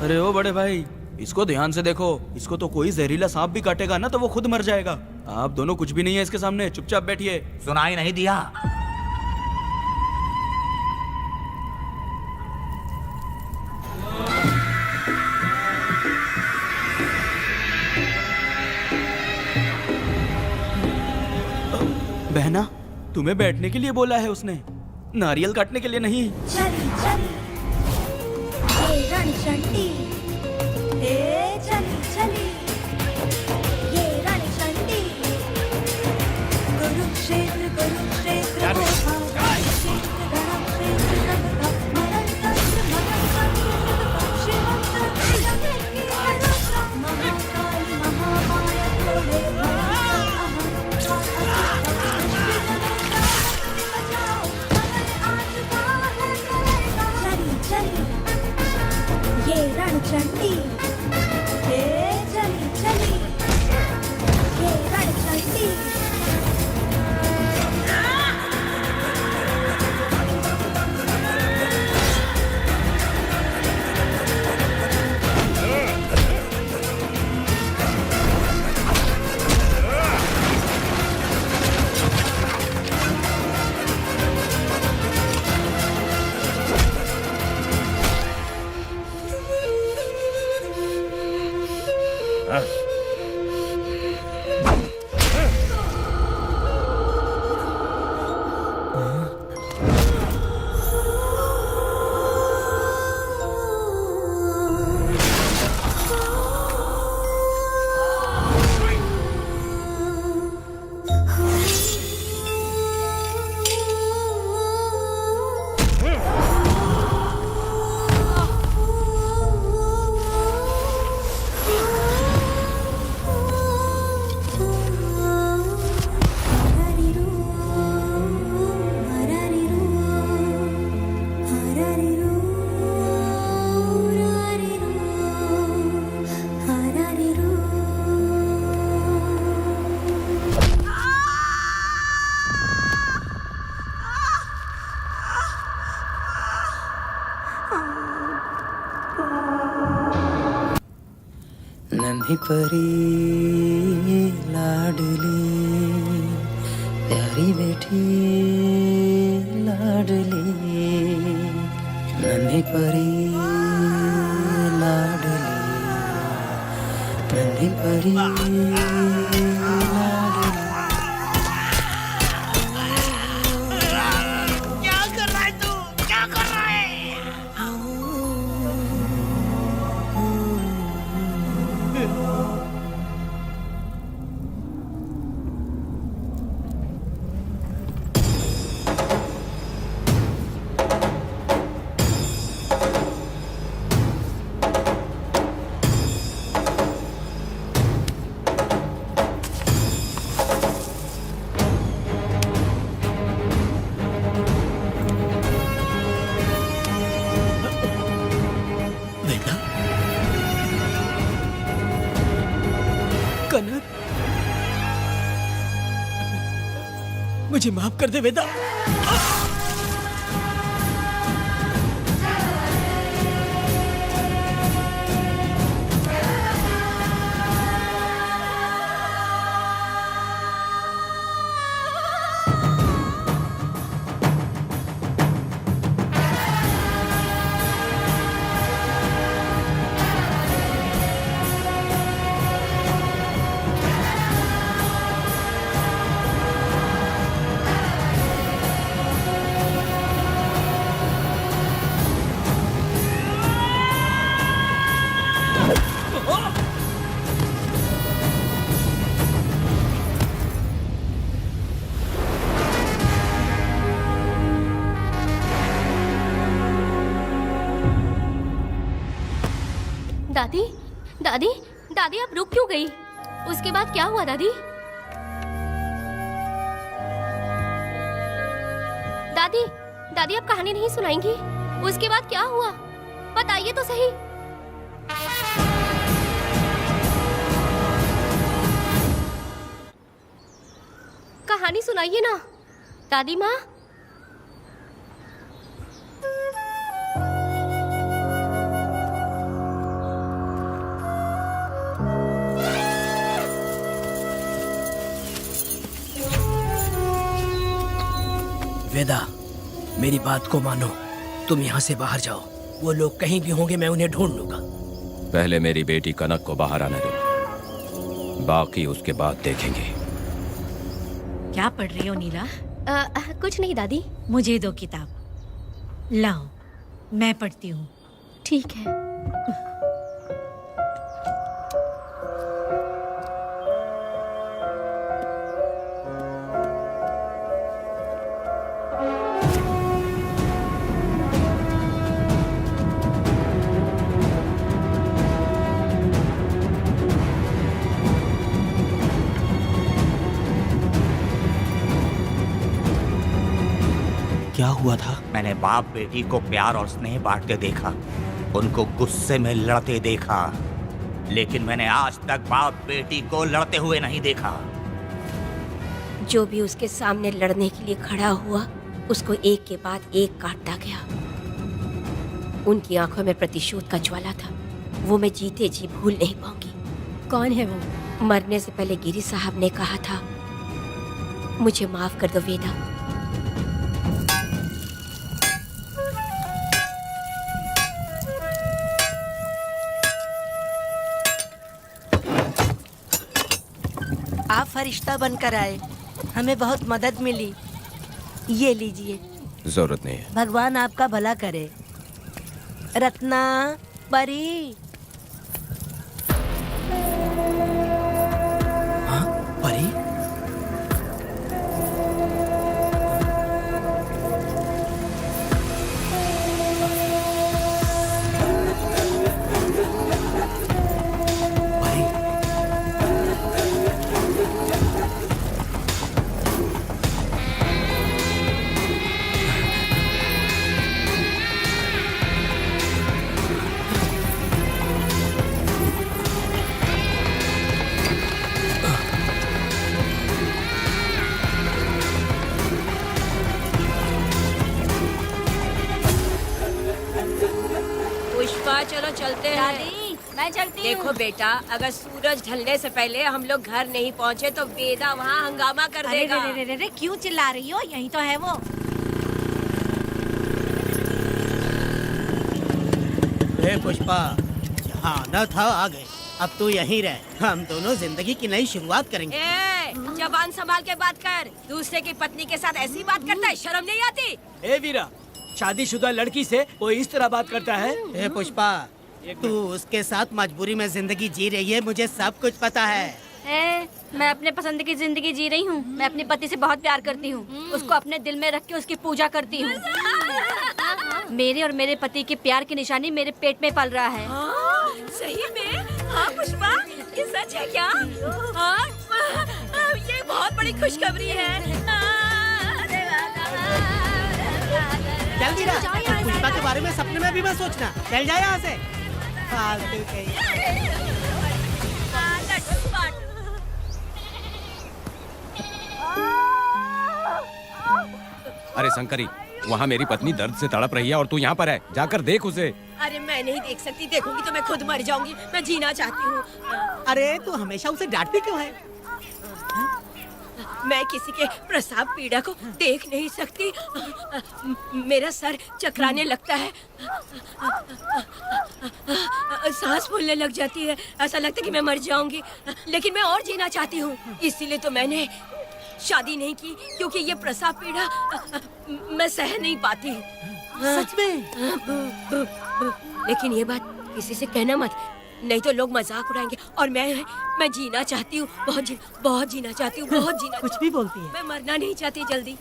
अरे ओ बड़े भाई, इसको ध्यान से देखो। इसको तो कोई जहरीला सांप भी काटेगा ना तो वो खुद मर जाएगा। आप दोनों कुछ भी नहीं है इसके सामने, चुपचाप बैठिए। सुनाई नहीं दिया? बहना, तुम्हें बैठने के लिए बोला है उसने, नारियल काटने के लिए नहीं। चली चली ये रणचंडी, चली चली ये रणचंडी, कुरुक्षेत्र कुरुक्षेत्र रणचंडी, चली चली ये रणचंडी। नन्ही परी लाडली, प्यारी बेटी लाडली, नन्ही परी लाडली, नन्ही परी लाडली। क्या कर रहा है तू? क्या कर रहा है? कनक, मुझे माफ कर दे वेदा। दादी, दादी, दादी आप रुक क्यों गई? उसके बाद क्या हुआ दादी? दादी, दादी आप कहानी नहीं सुनाएंगी? उसके बाद क्या हुआ? बताइए तो सही। कहानी सुनाइए ना दादी माँ। वेदा, मेरी बात को मानो, तुम यहाँ से बाहर जाओ। वो लोग कहीं भी होंगे, मैं उन्हें ढूंढ लूंगा। पहले मेरी बेटी कनक को बाहर आने दो, बाकी उसके बाद देखेंगे। क्या पढ़ रही हो नीला? कुछ नहीं दादी। मुझे दो किताब लाओ, मैं पढ़ती हूँ। ठीक है। क्या हुआ था? मैंने बाप बेटी को प्यार और स्नेह बांटते देखा, उनको गुस्से में लड़ते देखा, लेकिन मैंने आज तक बाप बेटी को लड़ते हुए नहीं देखा। जो भी उसके सामने लड़ने के लिए खड़ा हुआ, उसको एक के बाद एक काटता गया। उनकी आंखों में प्रतिशोध का ज्वाला था, वो मैं जीते जी भूल नहीं पाऊंगी। कौन है वो? मरने से पहले गिरी साहब ने कहा था, मुझे माफ कर दो वेदा। आप फरिश्ता बनकर आए, हमें बहुत मदद मिली। ये लीजिए। जरूरत नहीं है। भगवान आपका भला करे। रत्ना, परी। हाँ, परी? चलो चलते हैं। दादी, मैं चलती हूँ। देखो बेटा, अगर सूरज ढलने से पहले हम लोग घर नहीं पहुँचे तो वेदा वहाँ हंगामा कर देगा। अरे क्यों चिल्ला रही हो? यही तो है वो। पुष्पा, जहाँ आना था आ गए, अब तू यहीं रह। हम दोनों जिंदगी की नई शुरुआत करेंगे। जबान संभाल के बात कर। दूसरे की पत्नी के साथ ऐसी बात करता है, शर्म नहीं आती? ए वीरा, शादीशुदा लड़की से कोई इस तरह बात करता है? ए पुष्पा, तू उसके साथ मजबूरी में जिंदगी जी रही है, मुझे सब कुछ पता है। मैं अपने पसंद की जिंदगी जी रही हूँ। मैं अपने पति से बहुत प्यार करती हूँ, उसको अपने दिल में रख के उसकी पूजा करती हूँ। मेरे और मेरे पति के प्यार की निशानी मेरे पेट में पल रहा है। सही में? हाँ पुष्पा, ये सच है क्या? हाँ, ये बहुत बड़ी खुशखबरी है। चल वीरा, पुष्पा के बारे में सपने में भी मत सोचना। चल जा यहाँ से। फालतू कहीं। अरे शंकरी, वहाँ मेरी पत्नी दर्द से तड़प रही है और तू यहाँ पर है, जाकर देख उसे। अरे मैं नहीं देख सकती, देखूंगी तो मैं खुद मर जाऊंगी। मैं जीना चाहती हूँ। अरे तू हमेशा उसे डांटती क्यों है? मैं किसी के प्रसाव पीड़ा को देख नहीं सकती। मेरा सर चकराने लगता है, सांस फूलने लग जाती है, ऐसा लगता है कि मैं मर जाऊंगी। लेकिन मैं और जीना चाहती हूँ, इसीलिए तो मैंने शादी नहीं की, क्योंकि ये प्रसाव पीड़ा मैं सह नहीं पाती। सच में? लेकिन ये बात किसी से कहना मत, नहीं तो लोग मजाक उड़ाएंगे। और मैं जीना चाहती हूँ, बहुत जीना चाहती हूँ, बहुत जीना। कुछ भी बोलती है। मैं मरना नहीं चाहती जल्दी।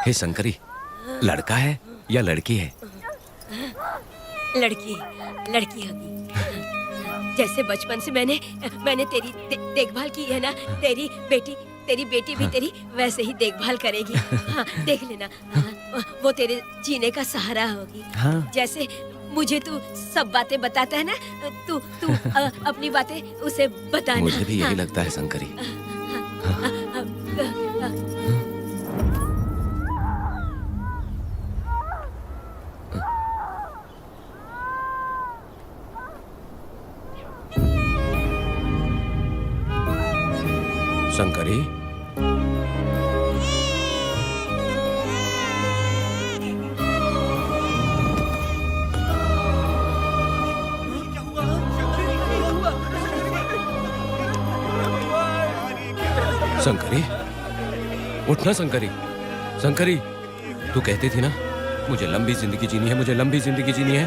हे शंकरी, लड़का है या लड़की है? लड़की होगी। जैसे बचपन से मैंने तेरी देखभाल की है ना, तेरी बेटी भी तेरी वैसे ही देखभाल करेगी। हाँ, देख लेना। हाँ, वो तेरे जीने का सहारा होगी। हाँ। जैसे मुझे तू सब बातें बताता है ना, तू अपनी बातें उसे बताना। मुझे भी यही हाँ। लगता है शंकरी। शंकरी, शंकरी, उठना शंकरी। शंकरी, तू कहती थी ना मुझे लंबी जिंदगी जीनी है, मुझे लंबी जिंदगी जीनी है,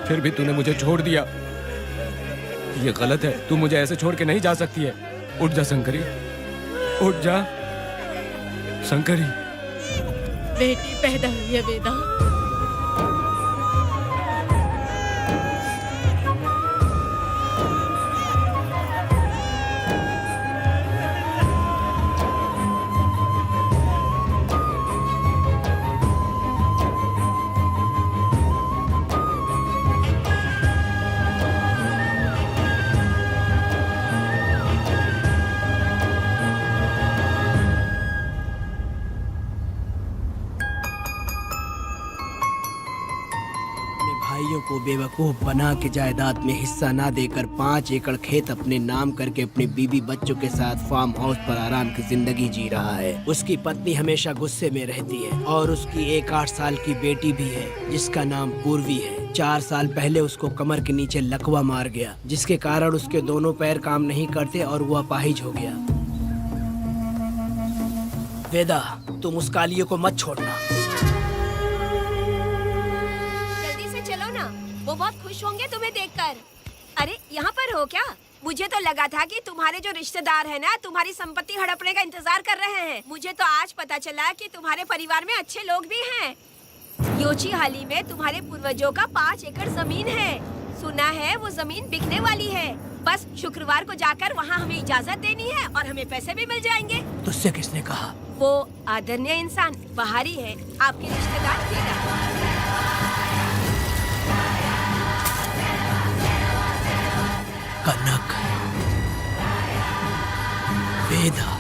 फिर भी तूने मुझे छोड़ दिया। ये गलत है, तू मुझे ऐसे छोड़ के नहीं जा सकती है। उठ जा शंकरी, उठ जा शंकरी। बेटी पैदा हुई है वेदा। भाइयों को बेवकूफ बना के जायदाद में हिस्सा ना देकर 5 एकड़ खेत अपने नाम करके अपनी बीवी बच्चों के साथ फार्म हाउस पर आराम की जिंदगी जी रहा है। उसकी पत्नी हमेशा गुस्से में रहती है और उसकी एक 8 साल की बेटी भी है जिसका नाम पूर्वी है। 4 साल पहले उसको कमर के नीचे लकवा मार गया, जिसके कारण उसके दोनों पैर काम नहीं करते और वो अपाहिज हो गया। वेदा, तुम उस कालिये को मत छोड़ना। वो बहुत खुश होंगे तुम्हें देखकर। अरे यहाँ पर हो क्या? मुझे तो लगा था कि तुम्हारे जो रिश्तेदार हैं ना तुम्हारी संपत्ति हड़पने का इंतजार कर रहे हैं। मुझे तो आज पता चला कि तुम्हारे परिवार में अच्छे लोग भी हैं। योची हाली में तुम्हारे पूर्वजों का 5 एकड़ जमीन है। सुना है वो जमीन बिकने वाली है। बस शुक्रवार को जाकर वहाँ हमें इजाजत देनी है और हमें पैसे भी मिल जाएंगे। तुझसे किसने कहा? वो आदरणीय इंसान बाहरी है, आपके रिश्तेदार। कनक, वेदा,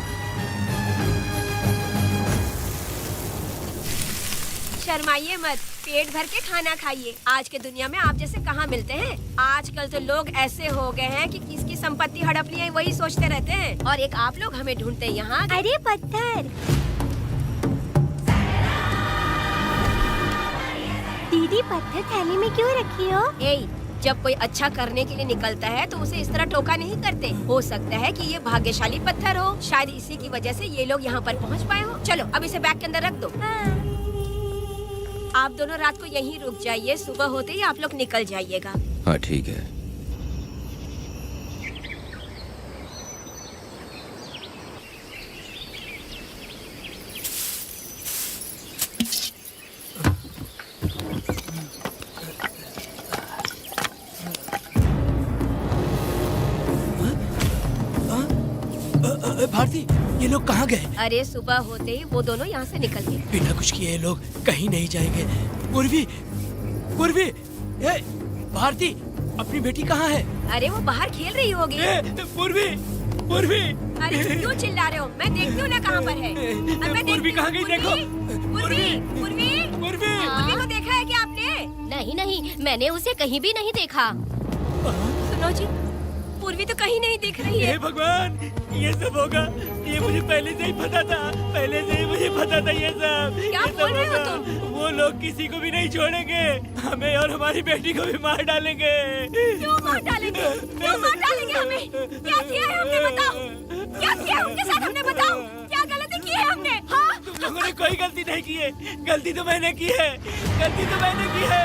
शर्माइए मत, पेट भर के खाना खाइए। आज के दुनिया में आप जैसे कहाँ मिलते हैं। आजकल तो लोग ऐसे हो गए हैं कि किसकी संपत्ति हड़पनी है वही सोचते रहते हैं। और एक आप लोग हमें ढूंढते हैं यहाँ। अरे पत्थर, दीदी पत्थर थैली में क्यों रखी हो? जब कोई अच्छा करने के लिए निकलता है तो उसे इस तरह टोका नहीं करते। हो सकता है कि ये भाग्यशाली पत्थर हो, शायद इसी की वजह से ये लोग यहाँ पर पहुँच पाए हो। चलो अब इसे बैग के अंदर रख दो। आप दोनों रात को यहीं रुक जाइए, सुबह होते ही आप लोग निकल जाइएगा। हाँ ठीक है। भारती, ये लोग कहाँ गए? अरे सुबह होते ही वो दोनों यहाँ से निकल गए। बिना कुछ किए ये लोग कहीं नहीं जाएंगे। पूर्वी, पूर्वी, भारती, अपनी बेटी कहाँ है? अरे वो बाहर खेल रही होगी। पूर्वी, पूर्वी। अरे क्यों चिल्ला रहे हो? मैं देखती हूँ ना कहाँ पर है। पूर्वी कहाँ गई? देखो। पूर्वी, पूर्वी, पूर्वी, पूर्वी को देखा है क्या आपने? नहीं, मैंने उसे कहीं भी नहीं देखा। सुनो जी, पूर्वी तो कहीं नहीं दिख रही है। हे भगवान, ये सब होगा, ये मुझे पहले से ही पता था। पहले से ही मुझे पता था ये सब। क्या बोल रहे हो तुम? वो लोग किसी को भी नहीं छोड़ेंगे, हमें और हमारी बेटी को भी मार डालेंगे। क्यों मार डालेंगे? क्यों मार डालेंगे हमें? क्या किया है हमने बताओ? क्या किया है उनके साथ हमने बताओ? क्या गलती की है हमने? हाँ? तुम लोगों ने कोई गलती नहीं की है। गलती तो मैंने की है, गलती तो मैंने की है।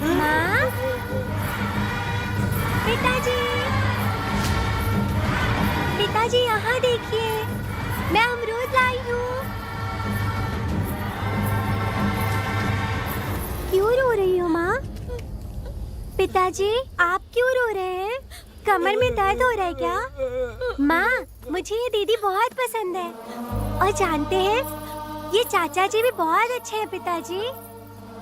माँ, पिताजी, पिताजी यहाँ देखिए, मैं अमरूद लाई हूँ। क्यों रो रही हो माँ? पिताजी, आप क्यों रो रहे हैं? कमर में दर्द हो रहा है क्या? माँ, मुझे ये दीदी बहुत पसंद है। और जानते हैं, ये चाचा जी भी बहुत अच्छे हैं पिताजी।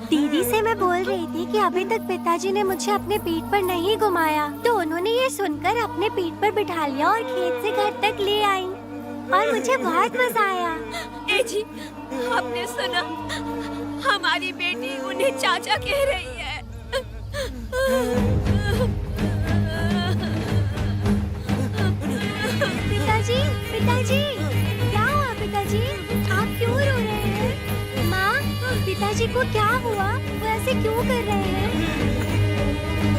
दीदी से मैं बोल रही थी कि अभी तक पिताजी ने मुझे अपने पीठ पर नहीं घुमाया, तो उन्होंने ये सुनकर अपने पीठ पर बिठा लिया और खेत से घर तक ले आई और मुझे बहुत मजा आया। ए जी, आपने सुना? हमारी बेटी उन्हें चाचा कह रही है। पिताजी, पिताजी, क्या हुआ पिताजी? आप क्यों रो रहे हैं? माँ, पिताजी को क्या हुआ? वो ऐसे क्यों कर रहे हैं?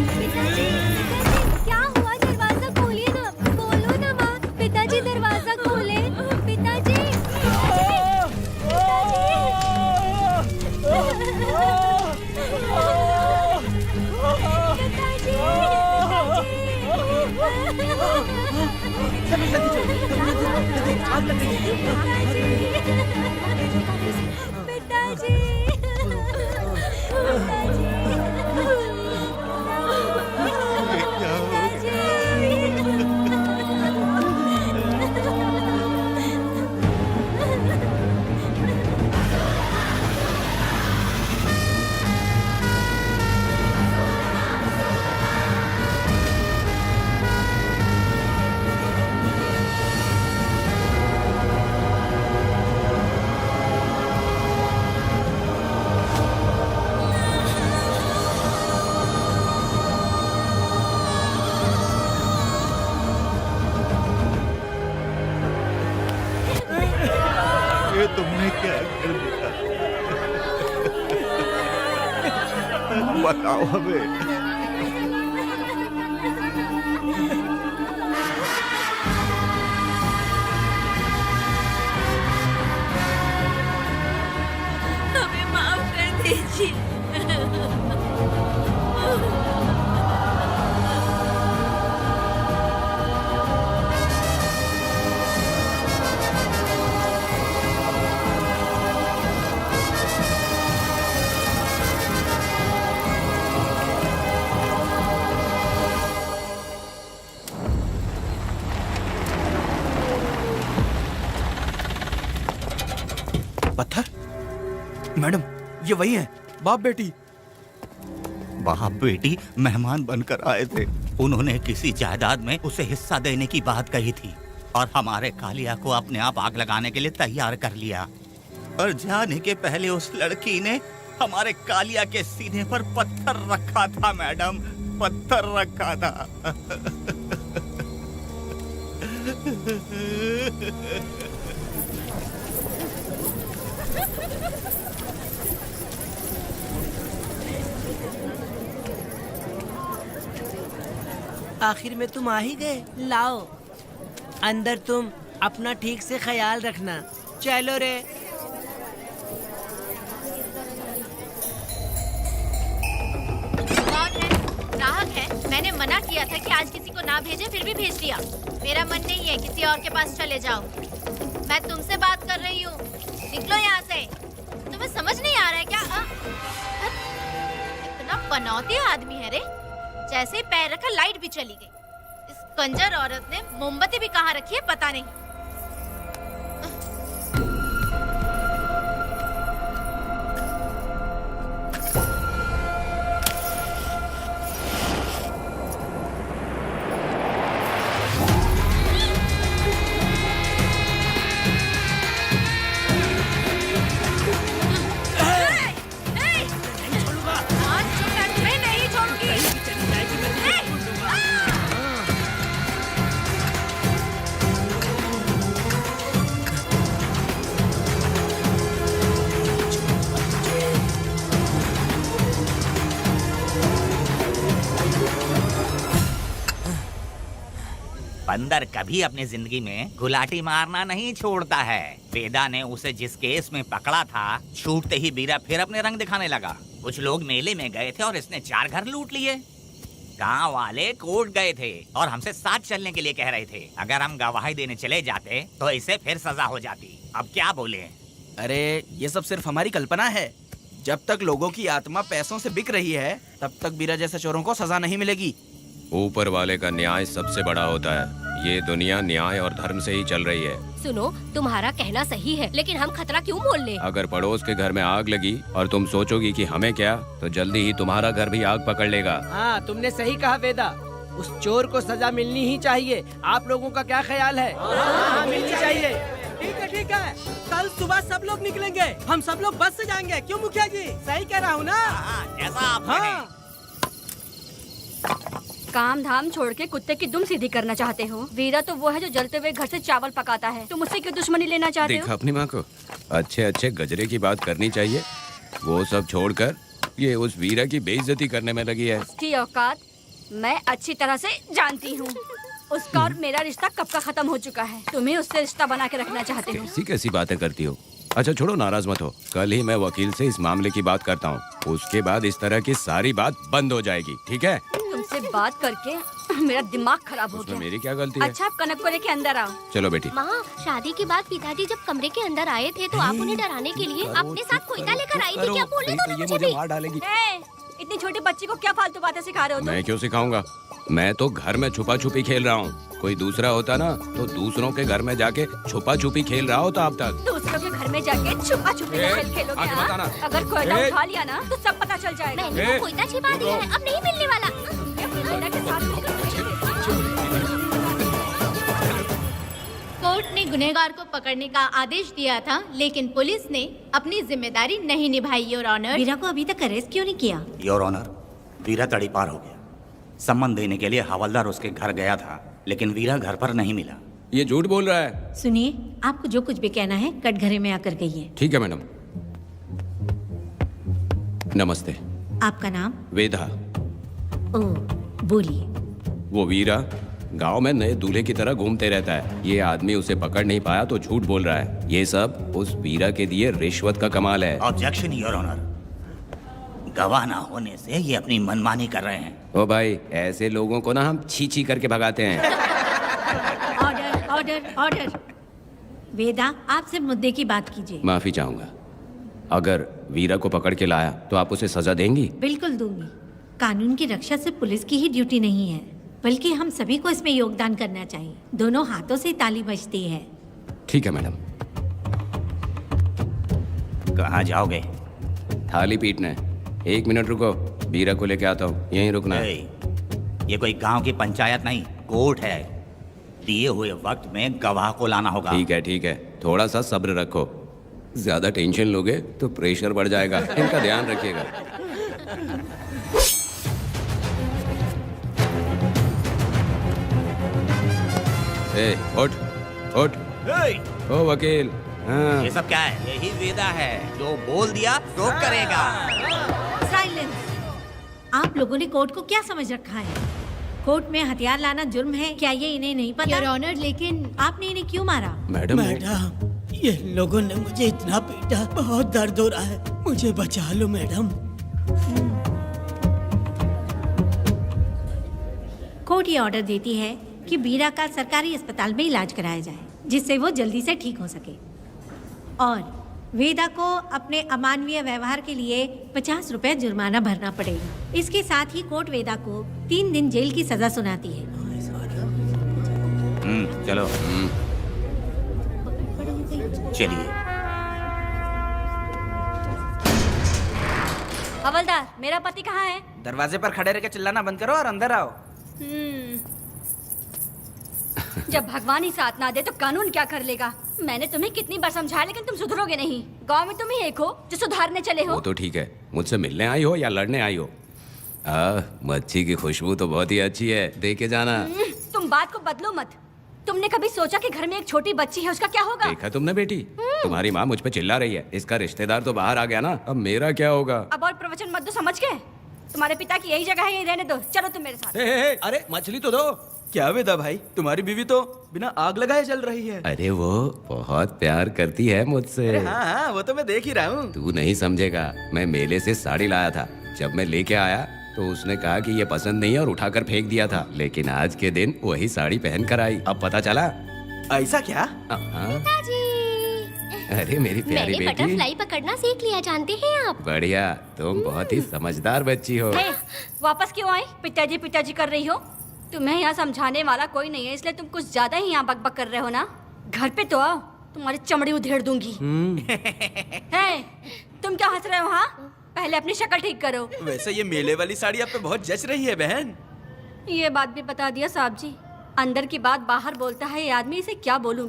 पिताजी, पिताजी, क्या हुआ? दरवाजा खोलिए ना, खोलो ना माँ। पिताजी दरवाजा खोले। पिताजी, ये तुमने क्या कर दिया? बताओ हमें। हमें माफ कर दीजिए। पत्थर? मैडम, ये वही है, बाप बेटी। बाप बेटी मेहमान बनकर आए थे। उन्होंने किसी जायदाद में उसे हिस्सा देने की बात कही थी और हमारे कालिया को अपने आप आग लगाने के लिए तैयार कर लिया। और जाने के पहले उस लड़की ने हमारे कालिया के सीने पर पत्थर रखा था मैडम, पत्थर रखा था। आखिर में तुम आ ही गए। लाओ, अंदर तुम अपना ठीक से ख्याल रखना। चलो रे। कौन है? ग्राहक है। मैंने मना किया था कि आज किसी को ना भेजे, फिर भी भेज दिया। मेरा मन नहीं है, किसी और के पास चले जाओ। मैं तुमसे बात कर रही हूँ, निकलो यहाँ से। तुम्हें समझ नहीं आ रहा है क्या? इतना पनौती आदमी है रे। जैसे ही पैर रखा लाइट भी चली गई। इस कंजर औरत ने मोमबत्ती भी कहाँ रखी है पता नहीं। बंदर कभी अपनी जिंदगी में गुलाटी मारना नहीं छोड़ता है। वेदा ने उसे जिस केस में पकड़ा था, छूटते ही बीरा फिर अपने रंग दिखाने लगा। कुछ लोग मेले में गए थे और इसने 4 घर लूट लिए। गांव वाले कोर्ट गए थे और हमसे साथ चलने के लिए कह रहे थे। अगर हम गवाही देने चले जाते तो इसे फिर सजा हो जाती। अब क्या बोले? अरे ये सब सिर्फ हमारी कल्पना है। जब तक लोगों की आत्मा पैसों से बिक रही है तब तक वीरा जैसे चोरों को सजा नहीं मिलेगी। ऊपर वाले का न्याय सबसे बड़ा होता है। ये दुनिया न्याय और धर्म से ही चल रही है। सुनो, तुम्हारा कहना सही है, लेकिन हम खतरा क्यों मोल ले? अगर पड़ोस के घर में आग लगी और तुम सोचोगी कि हमें क्या, तो जल्दी ही तुम्हारा घर भी आग पकड़ लेगा। हाँ, तुमने सही कहा वेदा। उस चोर को सजा मिलनी ही चाहिए। आप लोगों का क्या ख्याल है? हाँ, मिलनी चाहिए। ठीक है। कल सुबह सब लोग निकलेंगे। हम सब लोग बस से जाएंगे। क्यों मुखिया जी? सही कह रहा हूँ ना? जैसा आप काम धाम छोड़ के कुत्ते की दुम सीधी करना चाहते हो। वीरा तो वो है जो जलते हुए घर से चावल पकाता है। तुम उससे क्यों दुश्मनी लेना चाहते देखा हो? अपनी माँ को। अच्छे अच्छे गजरे की बात करनी चाहिए, वो सब छोड़कर ये उस वीरा की बेइज्जती करने में लगी है। उसकी औकात मैं अच्छी तरह से जानती हूँ। उसका और मेरा रिश्ता कब का खत्म हो चुका है। तुम्हें उससे रिश्ता बना के रखना चाहते हो। कैसी कैसी बातें करती हो। अच्छा छोड़ो, नाराज मत हो। कल ही मैं वकील से इस मामले की बात करता हूँ। उसके बाद इस तरह की सारी बात बंद हो जाएगी, ठीक है? तुमसे बात करके मेरा दिमाग खराब हो गया। मेरी क्या गलती है? अच्छा, आप कनक को लेके अंदर आओ। चलो बेटी। माँ, शादी के बाद पिताजी जब कमरे के अंदर आए थे तो आप उन्हें डराने के लिए अपने साथ कोयता लेकर आई थी। क्या बोले दोनों मुझे भी? मार डालेगी। इतनी छोटी बच्ची को क्या फालतू बातें सिखा रहे हो तुम? मैं क्यों सिखाऊंगा? मैं तो घर में छुपा छुपी खेल रहा हूँ। कोई दूसरा होता ना तो दूसरों के घर में जाके छुपा छुपी खेल रहा होता अब तक। दूसरों के घर में जाके छुपा छुपी खेल खेलोगे? आगे बताना। अगर कोयला उठा लिया ना तो सब पता चल जाएगा। मैंने वो कोयता छिपा दिया है, अब नहीं मिलने वाला। कोयला के साथ कोर्ट ने गुनहगार को पकड़ने का आदेश दिया था, लेकिन पुलिस ने अपनी जिम्मेदारी नहीं निभाई। योर ऑनर, वीरा को अभी तक अरेस्ट क्यों नहीं किया? योर ऑनर, वीरा तड़ी पार हो गया। सम्मन देने के लिए हवलदार उसके घर गया था, लेकिन वीरा घर पर नहीं मिला। ये झूठ बोल रहा है। सुनिए, आपको जो कुछ भी कहना है कटघरे में आकर कहिए। ठीक है मैडम। नमस्ते। आपका नाम? वेदा। ओह, बोलिए। वो वीरा गांव में नए दूल्हे की तरह घूमते रहता है। ये आदमी उसे पकड़ नहीं पाया तो झूठ बोल रहा है। ये सब उस वीरा के दिए रिश्वत का कमाल है। ऑब्जेक्शन योर ऑनर, गवाह ना होने से ये अपनी मनमानी कर रहे हैं। ओ भाई, ऐसे लोगों को ना हम छी छी करके भगाते हैं। Order order order. वेदा, आपसे मुद्दे की बात कीजिए। माफी चाहूंगा। अगर वीरा को पकड़ के लाया तो आप उसे सजा देंगी? बिल्कुल दूंगी। कानून की रक्षा सिर्फ पुलिस की ही ड्यूटी नहीं है, बल्कि हम सभी को इसमें योगदान करना चाहिए। दोनों हाथों से ताली बजती है। ठीक है मैडम। कहाँ जाओगे? थाली पीटने। 1 मिनट रुको, वीरा को लेके आता हूँ। यहीं रुकना है। ये कोई गांव की पंचायत नहीं, कोर्ट है। दिए हुए वक्त में गवाह को लाना होगा। ठीक है। थोड़ा सा सब्र रखो। ज्यादा टेंशन लोगे तो प्रेशर बढ़ जाएगा। इनका ध्यान रखिएगा। उठ उठ। ओ वकील। हाँ। ये सब क्या है? यही वेदा है, जो बोल दिया तो करेगा। साइलेंस। आप लोगों ने कोर्ट को क्या समझ रखा है? कोर्ट में हथियार लाना जुर्म है, क्या ये इन्हें नहीं पता? योर ऑनर, लेकिन आपने इन्हें क्यों मारा? मैडम, ये लोगों ने मुझे इतना पीटा, बहुत दर्द हो रहा है। मुझे बचा लो मैडम। कोर्ट ये ऑर्डर देती है कि वीरा का सरकारी अस्पताल में इलाज कराया जाए, जिससे वो जल्दी से ठीक हो सके। और वेदा को अपने अमानवीय व्यवहार के लिए 50 रुपए जुर्माना भरना पड़ेगा। इसके साथ ही कोर्ट वेदा को 3 दिन जेल की सजा सुनाती है। चलो। चलिए। हवलदार, मेरा पति कहाँ है? दरवाजे पर खड़े रह के चिल्लाना बंद करो और अंदर आओ। जब भगवान ही साथ ना दे तो कानून क्या कर लेगा? मैंने तुम्हें कितनी बार समझाया, लेकिन तुम सुधरोगे नहीं। गांव में तुम ही एक हो जो सुधारने चले हो। वो तो ठीक है। मुझसे मिलने आई हो या लड़ने आई हो? मच्छी की खुशबू तो बहुत ही अच्छी है, दे के जाना। तुम बात को बदलो मत। तुमने कभी सोचा कि घर में एक छोटी बच्ची है, उसका क्या होगा? देखा तुमने बेटी, तुम्हारी माँ मुझ पे चिल्ला रही है। इसका रिश्तेदार तो बाहर आ गया ना, अब मेरा क्या होगा? अब और प्रवचन मत दो, समझ गए? तुम्हारे पिता की यही जगह है, यही रहने दो। चलो तुम मेरे साथ। अरे मछली तो दो। क्या वेदा भाई, तुम्हारी बीवी तो बिना आग लगाए जल रही है। अरे वो बहुत प्यार करती है मुझसे। हाँ, वो तो मैं देख ही रहा हूँ। तू नहीं समझेगा। मैं मेले से साड़ी लाया था, जब मैं लेके आया तो उसने कहा कि ये पसंद नहीं है और उठाकर फेंक दिया था। लेकिन आज के दिन वही साड़ी पहन कर आई। अब पता चला। ऐसा क्या? अरे मेरी प्यारी मैंने बेटी, बटरफ्लाई पकड़ना सीख लिया, जानते हैं आप? बढ़िया, तुम बहुत ही समझदार बच्ची हो। वापस क्यों आई? पिताजी पिताजी कर रही हो? तुम्हें यहाँ समझाने वाला कोई नहीं है, इसलिए तुम कुछ ज्यादा ही यहाँ बकबक कर रहे हो ना। घर पे तो आओ, तुम्हारी चमड़ी उधेड़ दूंगी। है, तुम क्या हंस रहे हो? हाँ, पहले अपनी शक्ल ठीक करो। वैसे ये मेले वाली साड़ी आप पे बहुत जच रही है बहन। ये बात भी बता दिया साहब जी, अंदर की बात बाहर बोलता है ये आदमी, इसे क्या बोलूं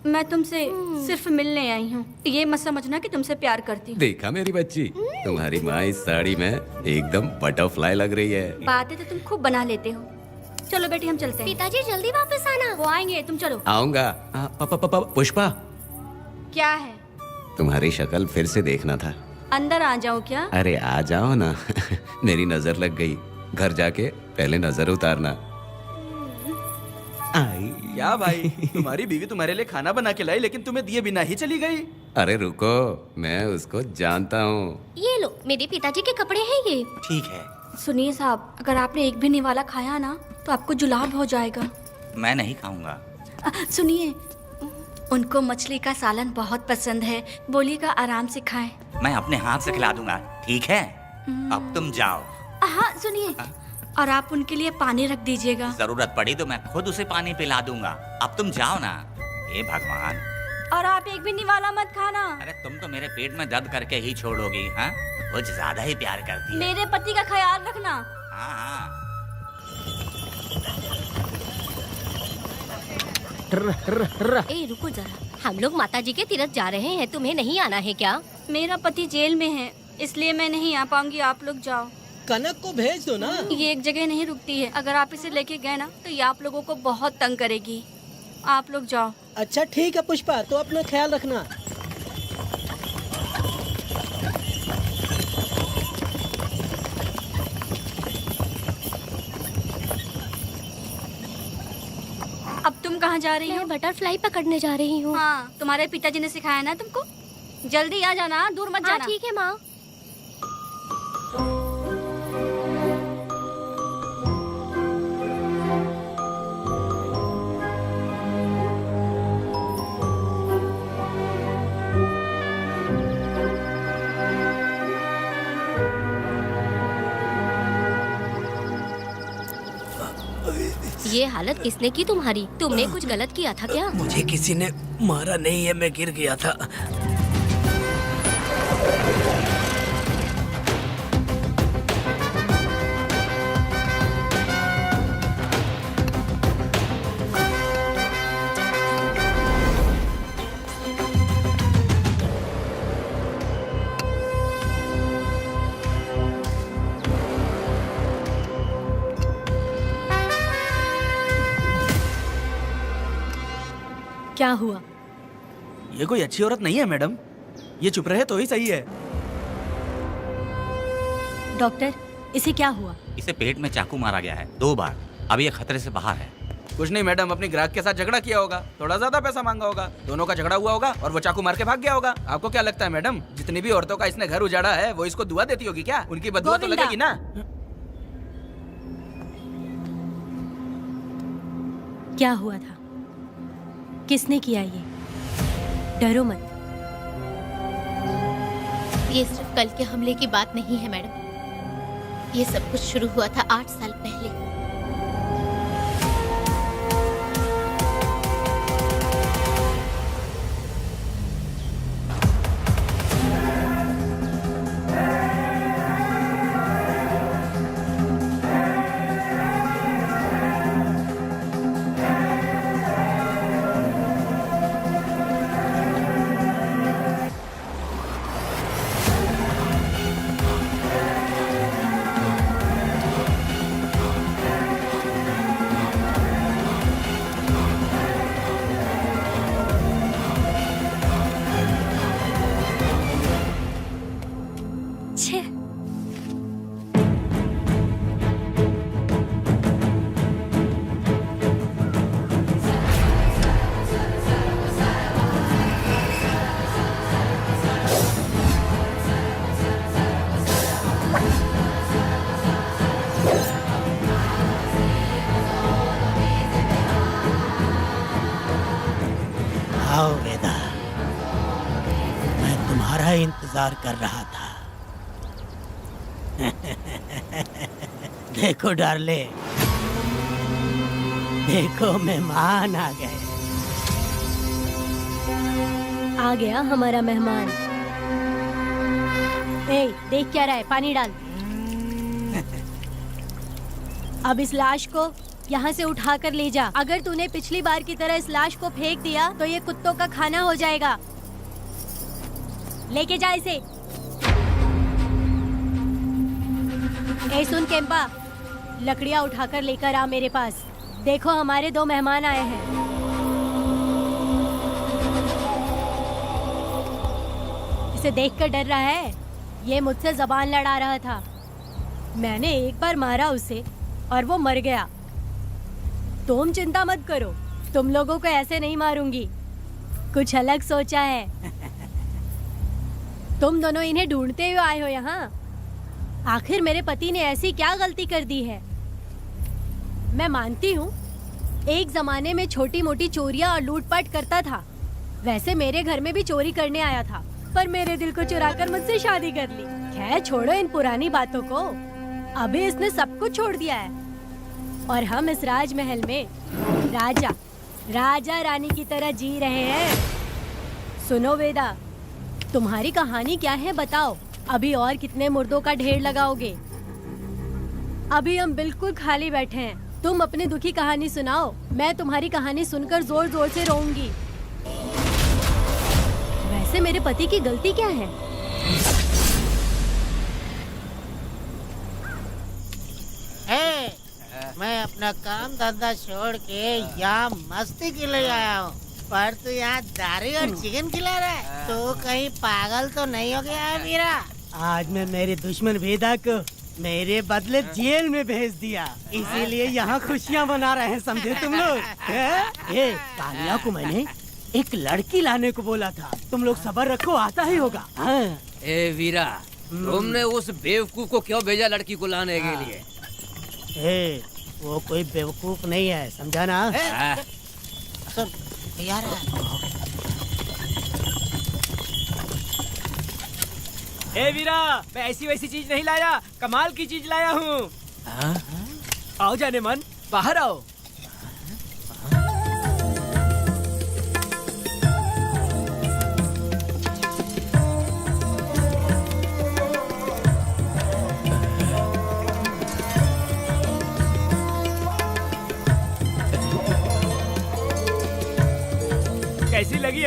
मैं तुमसे सिर्फ मिलने आई हूँ, ये मत समझना कि तुमसे प्यार करती हूँ। देखा मेरी बच्ची, तुम्हारी माँ इस साड़ी में एकदम बटरफ्लाई लग रही है। बातें तो तुम खूब बना लेते हो। चलो बेटी हम चलते हैं। पिताजी जल्दी वापस आना। वो आएंगे, तुम चलो। आऊंगा। पुष्पा, क्या है? तुम्हारी शक्ल फिर से देखना था। अंदर आ जाओ क्या? अरे आ जाओ ना। मेरी नजर लग गई, घर जाके पहले नजर उतारना। आई। क्या भाई, तुम्हारी बीवी तुम्हारे लिए खाना बना के लाई, लेकिन तुम्हें दिए बिना ही चली गई। अरे रुको, मैं उसको जानता हूँ। ये लो, मेरे पिताजी के कपड़े हैं ये। ठीक है। सुनिए साहब, अगर आपने एक भी निवाला खाया ना तो आपको जुलाब हो जाएगा। मैं नहीं खाऊंगा। सुनिए, उनको मछली का सालन बहुत पसंद है, बोलिएगा आराम से खाएं। मैं अपने हाथ से खिला दूंगा, ठीक है? अब तुम जाओ। हाँ सुनिए, और आप उनके लिए पानी रख दीजिएगा। जरूरत पड़ी तो मैं खुद उसे पानी पिला दूंगा। अब तुम जाओ ना। हे भगवान। और आप एक भी निवाला मत खाना। अरे तुम तो मेरे पेट में दर्द करके ही छोड़ोगी। हाँ, कुछ ज्यादा ही प्यार करती है। मेरे पति का ख्याल रखना। हाँ हाँ। ए रुको जरा, हम लोग माताजी के तीर्थ जा रहे हैं, तुम्हें नहीं आना है क्या? मेरा पति जेल में है, इसलिए मैं नहीं आ पाऊंगी, आप लोग जाओ। कनक को भेज दो ना। ये एक जगह नहीं रुकती है, अगर आप इसे लेके गए ना तो ये आप लोगों को बहुत तंग करेगी। आप लोग जाओ। अच्छा ठीक है पुष्पा, तो अपना ख्याल रखना। अब तुम कहाँ जा रही हो? मैं बटरफ्लाई पकड़ने जा रही हूँ। हाँ, तुम्हारे पिताजी ने सिखाया ना तुमको। जल्दी आ जाना, दूर मत जाना। ठीक है माँ। ये हालत किसने की तुम्हारी? तुमने कुछ गलत किया था क्या? मुझे किसी ने मारा नहीं है, मैं गिर गया था। क्या हुआ? ये कोई अच्छी औरत नहीं है मैडम, ये चुप रहे तो ही सही है। डॉक्टर, इसे क्या हुआ? इसे पेट में चाकू मारा गया है 2 बार। अब ये खतरे से बाहर है। कुछ नहीं मैडम, अपनी ग्राहक के साथ झगड़ा किया होगा, थोड़ा ज्यादा पैसा मांगा होगा, दोनों का झगड़ा हुआ होगा और वो चाकू मार के भाग गया होगा। आपको क्या लगता है मैडम, जितनी भी औरतों का इसने घर उजाड़ा है वो इसको दुआ देती होगी क्या? उनकी बदुआ तो लगेगी ना। क्या हुआ था? किसने किया ये? डरो मत। ये सिर्फ कल के हमले की बात नहीं है मैडम, ये सब कुछ शुरू हुआ था 8 साल पहले। आओ वेदा, तुम्हारा इंतजार कर रहा था। देखो डार्ले, देखो मेहमान आ गए। आ गया हमारा मेहमान। ए, देख क्या रहा है, पानी डाल। अब इस लाश को यहाँ से उठा कर ले जा। अगर तूने पिछली बार की तरह इस लाश को फेंक दिया तो ये कुत्तों का खाना हो जाएगा। लेके जा इसे। ए सुन केम्पा, लकड़ियाँ उठाकर लेकर आ मेरे पास। देखो हमारे 2 मेहमान आए हैं। इसे देखकर डर रहा है? ये मुझसे जबान लड़ा रहा था। मैंने एक बार मारा उसे और वो मर गया। तुम चिंता मत करो, तुम लोगों को ऐसे नहीं मारूंगी। कुछ अलग सोचा है। तुम दोनों इन्हें ढूंढते हुए आए हो यहाँ। आखिर मेरे पति ने ऐसी क्या गलती कर दी है? मैं मानती हूँ एक जमाने में छोटी मोटी चोरियाँ और लूटपाट करता था। वैसे मेरे घर में भी चोरी करने आया था, पर मेरे दिल को चुराकर मुझसे शादी कर ली। खैर छोड़ो इन पुरानी बातों को। अभी इसने सब कुछ छोड़ दिया है और हम इस राजमहल में राजा रानी की तरह जी रहे हैं। सुनो वेदा, तुम्हारी कहानी क्या है बताओ। अभी और कितने मुर्दों का ढेर लगाओगे? अभी हम बिल्कुल खाली बैठे हैं। तुम अपनी दुखी कहानी सुनाओ, मैं तुम्हारी कहानी सुनकर जोर जोर से रोऊंगी। वैसे मेरे पति की गलती क्या है? मैं अपना काम धंधा छोड़ के यहाँ मस्ती के लिए आया हूँ, पर तू यहाँ दारू और चिकन खिला रहा है। तो कहीं पागल तो नहीं हो गया है वीरा? आज मैं मेरे दुश्मन वेदा को मेरे बदले जेल में भेज दिया, इसीलिए यहाँ खुशियाँ मना रहे हैं, समझे तुम लोग? ये कालिया को मैंने एक लड़की लाने को बोला था, तुम लोग सब्र रखो, आता ही होगा। ए वीरा, तुमने उस बेवकूफ को क्यों भेजा लड़की को लाने के लिए? वो कोई बेवकूफ नहीं है, समझा ना? सब यार ए वीरा, मैं ऐसी वैसी चीज नहीं लाया, कमाल की चीज लाया हूँ। आओ जाने मन, बाहर आओ। कैसी लगी?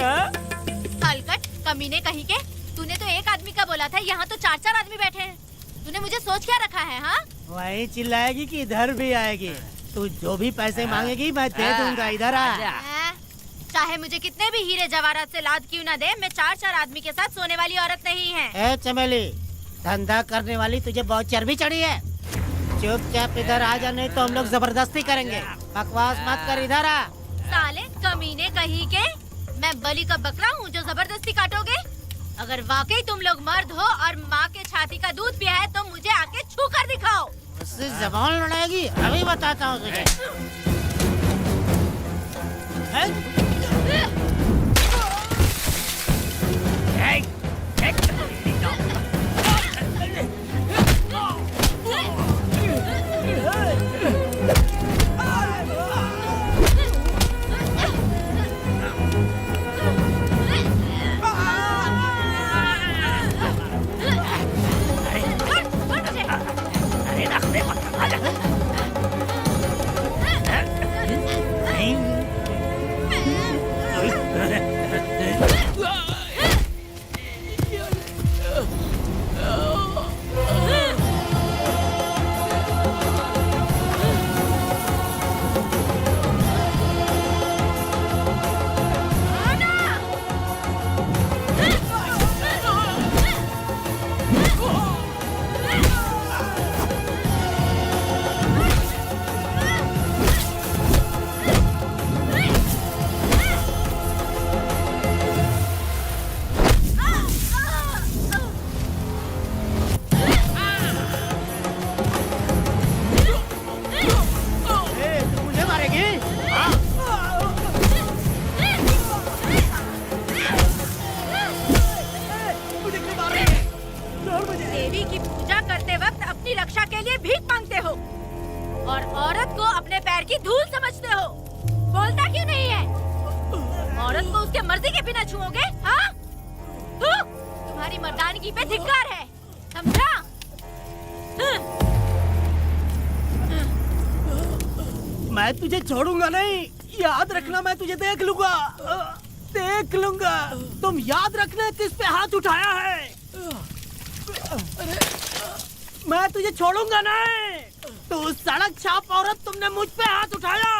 हलकट कमीने कहीं के। तूने तो एक आदमी का बोला था, यहाँ तो 4-4 आदमी बैठे हैं। तूने मुझे सोच क्या रखा है? हाँ, वही चिल्लाएगी कि इधर भी आएगी। तू जो भी पैसे मांगेगी मैं दे दूंगा, इधर आ। चाहे मुझे कितने भी हीरे जवाहरात से लाद क्यों ना दे, मैं 4-4 आदमी के साथ सोने वाली औरत नहीं है। चमेली, धंधा करने वाली तुझे बहुत चर्बी चढ़ी है। चुपचाप इधर आ जा, नहीं तो हम लोग जबरदस्ती करेंगे। बकवास मत कर, इधर आ। साले कमीने कहीं के, मैं बलि का बकरा हूँ जो जबरदस्ती काटोगे? अगर वाकई तुम लोग मर्द हो और माँ के छाती का दूध पिया है तो मुझे आके छू कर दिखाओ। उससे जबान लड़ाएगी, अभी बताता हूँ तुझे। अपनी रक्षा के लिए भीख मांगते हो और औरत को अपने पैर की धूल समझते हो। बोलता क्यों नहीं है? औरत को उसके मर्जी के बिना छुओगे? हाँ? तुम्हारी मर्दानगी पे धिक्कार है, समझा? मैं तुझे छोड़ूंगा नहीं, याद रखना। मैं तुझे देख लूंगा, देख लूंगा। तुम याद रखना किस पे हाथ उठाया है। मैं तुझे छोड़ूंगा नहीं। तू सड़क छाप औरत, तुमने मुझ पे हाथ उठाया।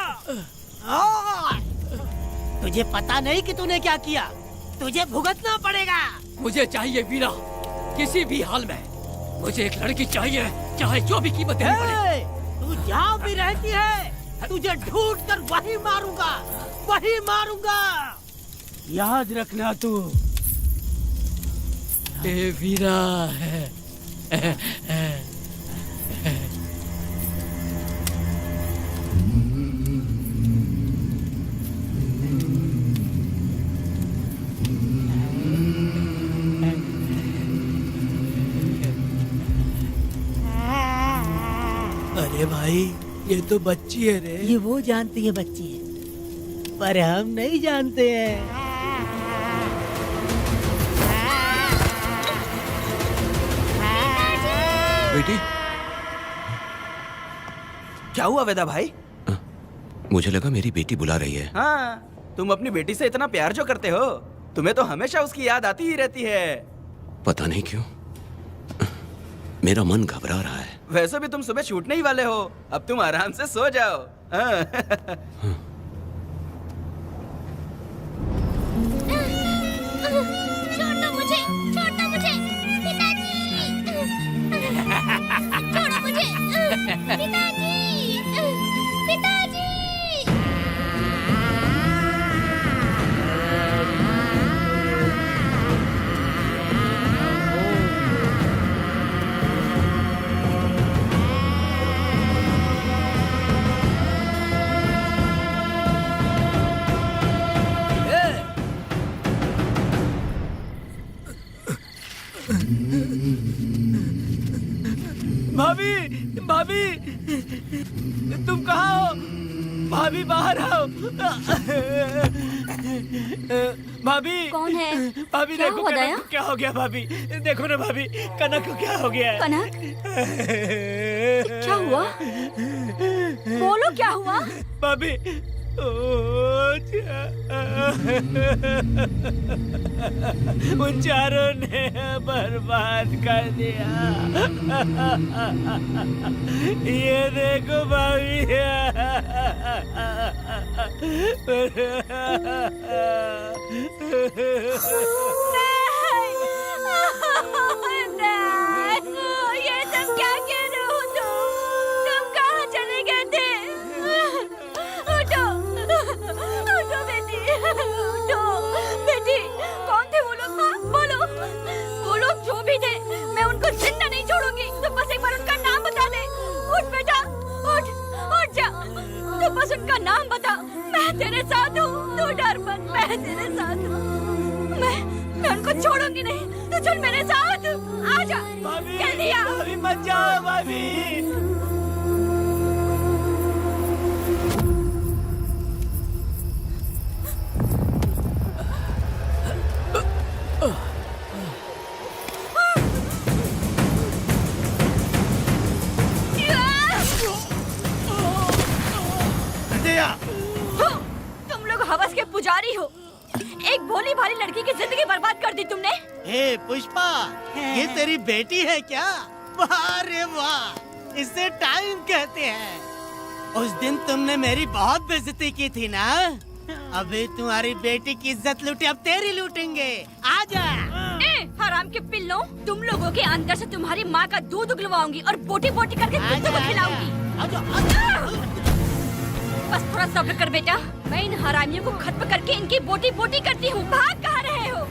तुझे पता नहीं कि तूने क्या किया। तुझे भुगतना पड़ेगा। मुझे चाहिए वीरा, किसी भी हाल में मुझे एक लड़की चाहिए, चाहे जो भी कीमत देनी पड़े। तू जहाँ भी रहती है, तुझे ढूंढ कर वही मारूंगा, वही मारूंगा। याद रखना तू। ए वीरा है। अरे भाई, ये तो बच्ची है रे। ये वो जानती है बच्ची है, पर हम नहीं जानते हैं। बेटी, क्या हुआ वेदा भाई? मुझे लगा मेरी बेटी बुला रही है। हाँ, तुम अपनी बेटी से इतना प्यार जो करते हो, तुम्हें तो हमेशा उसकी याद आती ही रहती है। पता नहीं क्यों मेरा मन घबरा रहा है। वैसे भी तुम सुबह छूटने ही वाले हो, अब तुम आराम से सो जाओ। हाँ। छोड़ो मुझे, छोड़ो मुझे, पिताजी। छोड़ो मुझे, पिताजी, पिताजी। भाभी, भाभी, तुम कहाँ हो? भाभी बाहर आओ। भाभी कौन है? भाभी क्या देखो हुआ कनक दया? को क्या हो गया। भाभी देखो ना भाभी, कनक को क्या हो गया है। कनक, क्या हुआ? बोलो क्या हुआ? भाभी उन चारों ने बर्बाद कर दिया। ये देखो भाभी। ये सब क्या कह रहे हो तुम कहाँ चले गए थे? उठो, उठो बेटी, उठो। बेटी, कौन थे वो लोग? हाँ, बोलो, वो लोग जो भी थे, मैं उनको जिंदा नहीं छोड़ूंगी। तो बस एक बार उनका नाम बता दे। उठ बेटा, उठ, उठ जा। तो बस उनका नाम बता, मैं तेरे साथ हूँ। तू डर मत, मैं तेरे साथ हूँ। मैं उनको छोड़ूंगी नहीं। तू चल मेरे साथ, आजा। जल्दी आ। भाभी मत जाओ भाभी। तुम लोग हवस के पुजारी हो। एक भोली भाली लड़की की जिंदगी बर्बाद कर दी तुमने। हे पुष्पा, ये तेरी बेटी है क्या? वाह रे वाह, इसे टाइम कहते हैं। उस दिन तुमने मेरी बहुत बेइज्जती की थी ना। अभी तुम्हारी बेटी की इज्जत लूटी, अब तेरी लूटेंगे। आजा। हराम के पिल्लों, तुम लोगों के अंदर से तुम्हारी माँ का दूध उगलवाऊंगी और बोटी बोटी करके कुत्तों को खिलाऊंगी। बस थोड़ा सब्र कर बेटा, मैं इन हरामियों को खत्म करके इनकी बोटी बोटी करती हूँ। भाग कहाँ रहे हो?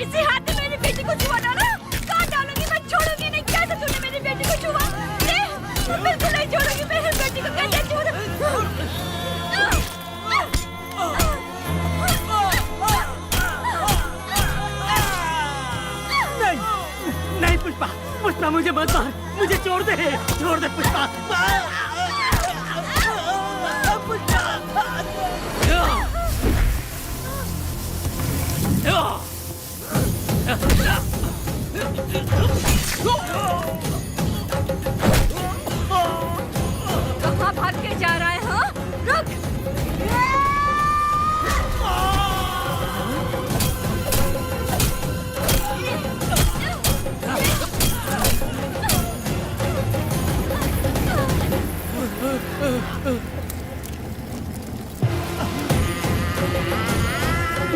इसी हाथ में मेरी बेटी को छुआ डाला। कहाँ डालूंगी, मैं छोड़ूंगी नहीं। कैसे तूने मेरी बेटी को छुआ? बिल्कुल नहीं छोड़ूंगी मेरी बेटी को। कैसे पुष्पा मुझे मत मार, मुझे छोड़ दे पुष्पा। कहाँ भाग के जा रहा है? हाँ, रुक।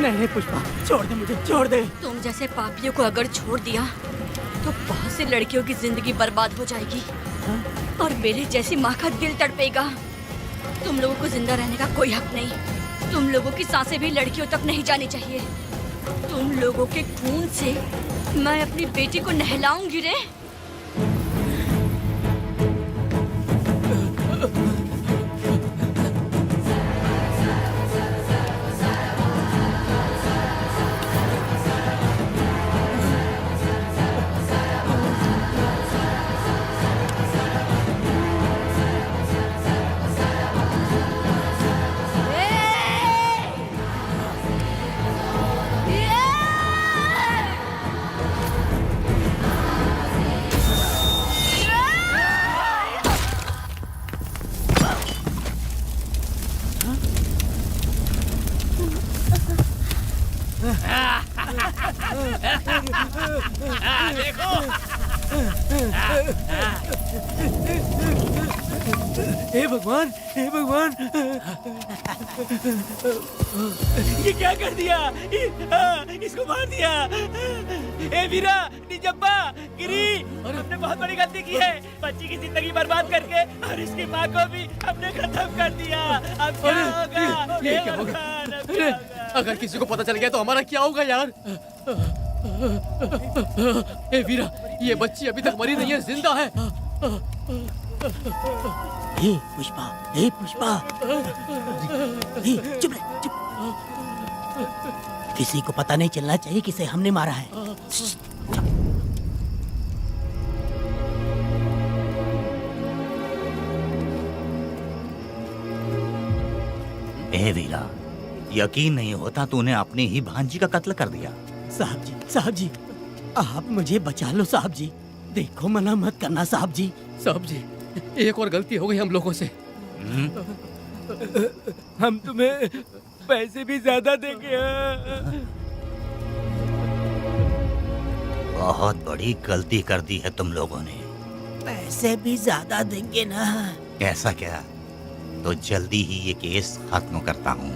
नहीं पुष्पा, छोड़ दे मुझे, छोड़ दे। तुम जैसे पापियों को अगर छोड़ दिया तो बहुत सी लड़कियों की जिंदगी बर्बाद हो जाएगी और मेरे जैसी माँ का दिल तड़पेगा। तुम लोगों को जिंदा रहने का कोई हक नहीं। तुम लोगों की सांसें भी लड़कियों तक नहीं जानी चाहिए। तुम लोगों के खून से मैं अपनी बेटी को नहलाऊंगी रे। हे भगवान, हे भगवान, ये क्या कर दिया? इसको मार दिया। ए वीरा, निजप्पा, गिरी, हमने बहुत बड़ी गलती की है। बच्ची की जिंदगी बर्बाद करके और इसकी माँ को भी हमने खत्म कर दिया। अब क्या होगा? ये क्या होगा? अरे, अगर किसी को पता चल गया तो हमारा क्या होगा यार? ए वीरा, ये बच्ची अभी तक मरी नहीं है, जिंदा है। हे पुष्पा, हे पुष्पा, हे चुप रह, चुप। किसी को पता नहीं चलना चाहिए किसे हमने मारा है। ए वीरा, यकीन नहीं होता तूने अपनी ही भांजी का कत्ल कर दिया। साहब जी, आप मुझे बचा लो साहब जी। देखो, मना मत करना साहब जी। साहब जी, एक और गलती हो गई हम लोगों से। हम तुम्हें पैसे भी ज्यादा देंगे। बहुत बड़ी गलती कर दी है तुम लोगों ने। पैसे भी ज्यादा देंगे ना? ऐसा क्या? तो जल्दी ही ये केस खत्म करता हूँ।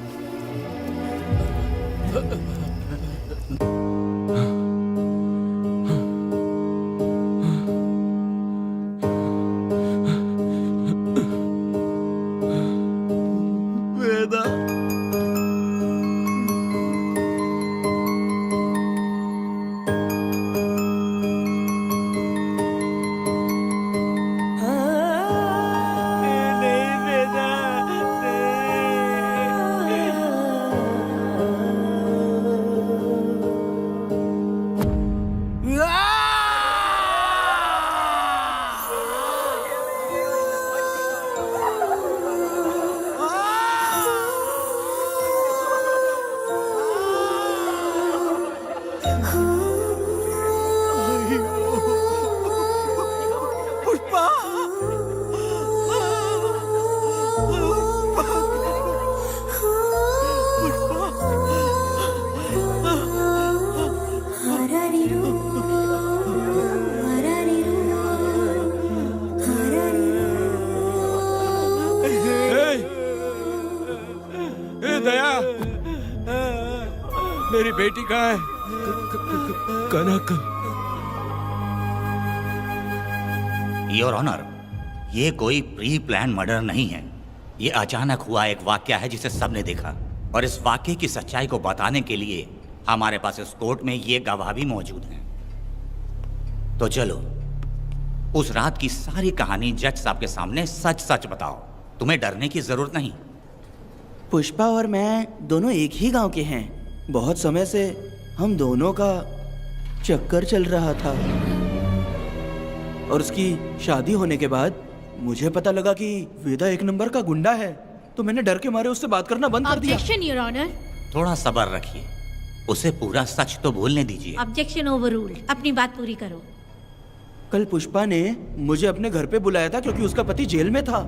मेरी बेटी कहाँ है? कनक। योर ऑनर, ये कोई प्री प्लान मर्डर नहीं है। ये अचानक हुआ एक वाक्य है जिसे सबने देखा, और इस वाक्य की सच्चाई को बताने के लिए हमारे पास इस कोर्ट में ये गवाह भी मौजूद हैं। तो चलो, उस रात की सारी कहानी जज साहब के सामने सच सच बताओ। तुम्हें डरने की जरूरत नहीं। पुष्पा और मैं दोनों एक ही गांव के हैं। बहुत समय से हम दोनों का चक्कर चल रहा था। और उसकी शादी होने के बाद मुझे पता लगा कि वेदा एक नंबर का गुंडा है, तो मैंने डर के मारे उससे बात करना बंद कर दिया। Objection your honour. थोड़ा सब्र रखिए, उसे पूरा सच तो बोलने दीजिए। Objection overruled. अपनी बात पूरी करो। कल पुष्पा ने मुझे अपने घर पे बुलाया था क्योंकि उसका पति जेल में था।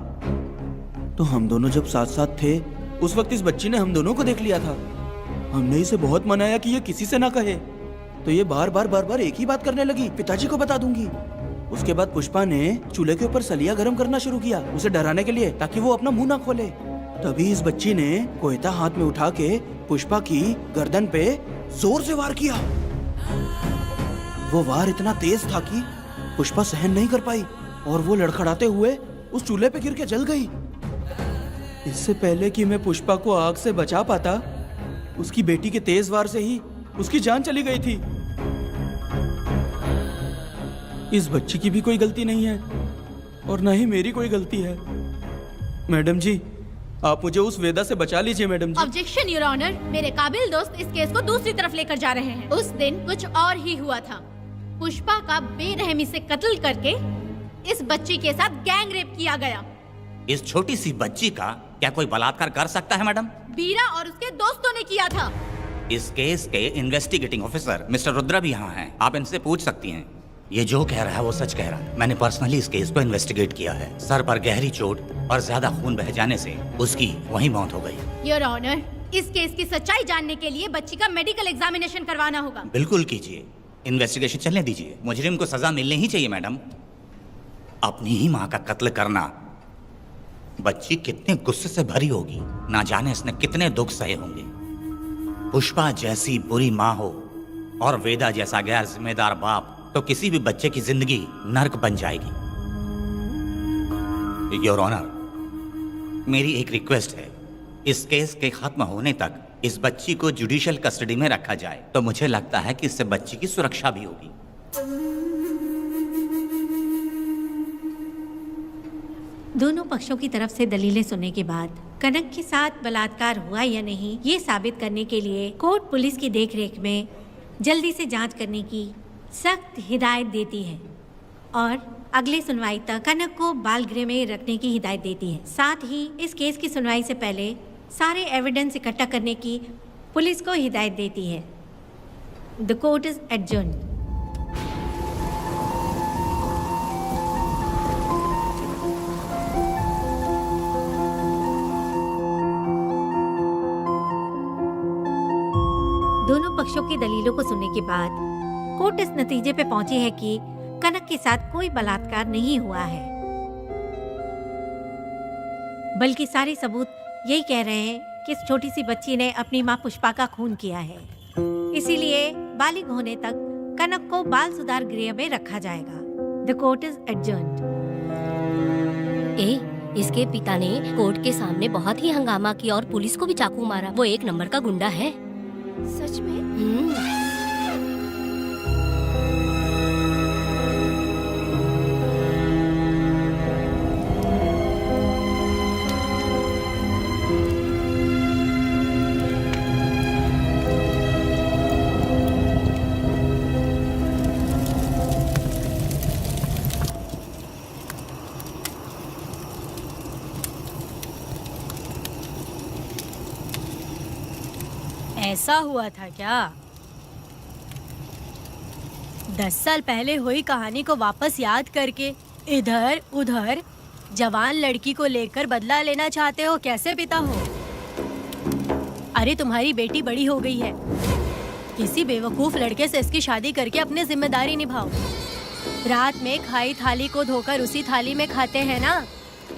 तो हम दोनों जब साथ साथ थे उस वक्त इस बच्ची ने हम दोनों को देख लिया था। हमने इसे बहुत मनाया कि ये किसी से ना कहे, तो ये बार बार एक ही बात करने लगी, पिताजी को बता दूंगी। उसके बाद पुष्पा ने चूल्हे के ऊपर सलिया गर्म करना शुरू किया उसे डराने के लिए, ताकि वो अपना मुंह ना खोले। तभी इस बच्ची ने कोयता हाथ में उठा के पुष्पा की गर्दन पे जोर से वार किया। वो वार इतना तेज था कि पुष्पा सहन नहीं कर पाई और वो लड़खड़ाते हुए उस चूल्हे पे गिर के जल गई। इससे पहले कि मैं पुष्पा को आग से बचा पाता, उसकी बेटी के तेज वार से ही उसकी जान चली गई थी। इस बच्ची की भी कोई गलती नहीं है और न ही मेरी कोई गलती है। मैडम जी, आप मुझे उस वेदा से बचा लीजिए madam ji. Objection your honour. मेरे काबिल दोस्त इस केस को दूसरी तरफ लेकर जा रहे हैं। उस दिन कुछ और ही हुआ था। पुष्पा का बेरहमी से कत्ल करके इस बच्ची के साथ गैंग रेप किया गया। इस छोटी सी बच्ची का क्या कोई बलात्कार कर सकता है मैडम? बीरा और उसके दोस्तों ने किया था। इस केस के इन्वेस्टिगेटिंग ऑफिसर मिस्टर रुद्रा भी यहाँ हैं, आप इनसे पूछ सकती हैं। ये जो कह रहा है वो सच कह रहा है। मैंने पर्सनली इस केस को इन्वेस्टिगेट किया है। सर पर गहरी चोट और ज्यादा खून बह जाने से उसकी वहीं मौत हो गई। योर ऑनर, इस केस की सच्चाई जानने के लिए बच्ची का मेडिकल एग्जामिनेशन करवाना होगा। बिल्कुल कीजिए, इन्वेस्टिगेशन चलने दीजिए। मुजरिम को सजा मिलनी ही चाहिए मैडम। अपनी ही माँ का कत्ल करना, बच्ची कितने गुस्से से भरी होगी, ना जाने इसने कितने दुख सहे होंगे। पुष्पा जैसी बुरी माँ हो और वेदा जैसा गैर जिम्मेदार बाप, तो किसी भी बच्चे की जिंदगी नर्क बन जाएगी। योर ऑनर, मेरी एक रिक्वेस्ट है, इस केस के खत्म होने तक इस बच्ची को जुडिशियल कस्टडी में रखा जाए, तो मुझे लगता है कि इससे बच्ची की सुरक्षा भी होगी। दोनों पक्षों की तरफ से दलीलें सुनने के बाद कनक के साथ बलात्कार हुआ या नहीं, ये साबित करने के लिए कोर्ट पुलिस की देखरेख में जल्दी से जांच करने की सख्त हिदायत देती है और अगले सुनवाई तक कनक को बाल गृह में रखने की हिदायत देती है। साथ ही इस केस की सुनवाई से पहले सारे एविडेंस इकट्ठा करने की पुलिस को हिदायत देती है। The court is adjourned. दोनों पक्षों की दलीलों को सुनने के बाद कोर्ट इस नतीजे पे पहुंची है कि कनक के साथ कोई बलात्कार नहीं हुआ है, बल्कि सारे सबूत यही कह रहे हैं कि इस छोटी सी बच्ची ने अपनी मां पुष्पा का खून किया है। इसीलिए बालिग होने तक कनक को बाल सुधार गृह में रखा जाएगा। The court is adjourned. इसके पिता ने कोर्ट के सामने बहुत ही हंगामा किया और पुलिस को भी चाकू मारा। वो एक नंबर का गुंडा है। सच में? ऐसा हुआ था क्या? 10 साल पहले हुई कहानी को वापस याद करके इधर उधर जवान लड़की को लेकर बदला लेना चाहते हो? कैसे पिता हो? अरे तुम्हारी बेटी बड़ी हो गई है, किसी बेवकूफ लड़के से इसकी शादी करके अपनी जिम्मेदारी निभाओ। रात में खाई थाली को धोकर उसी थाली में खाते हैं ना,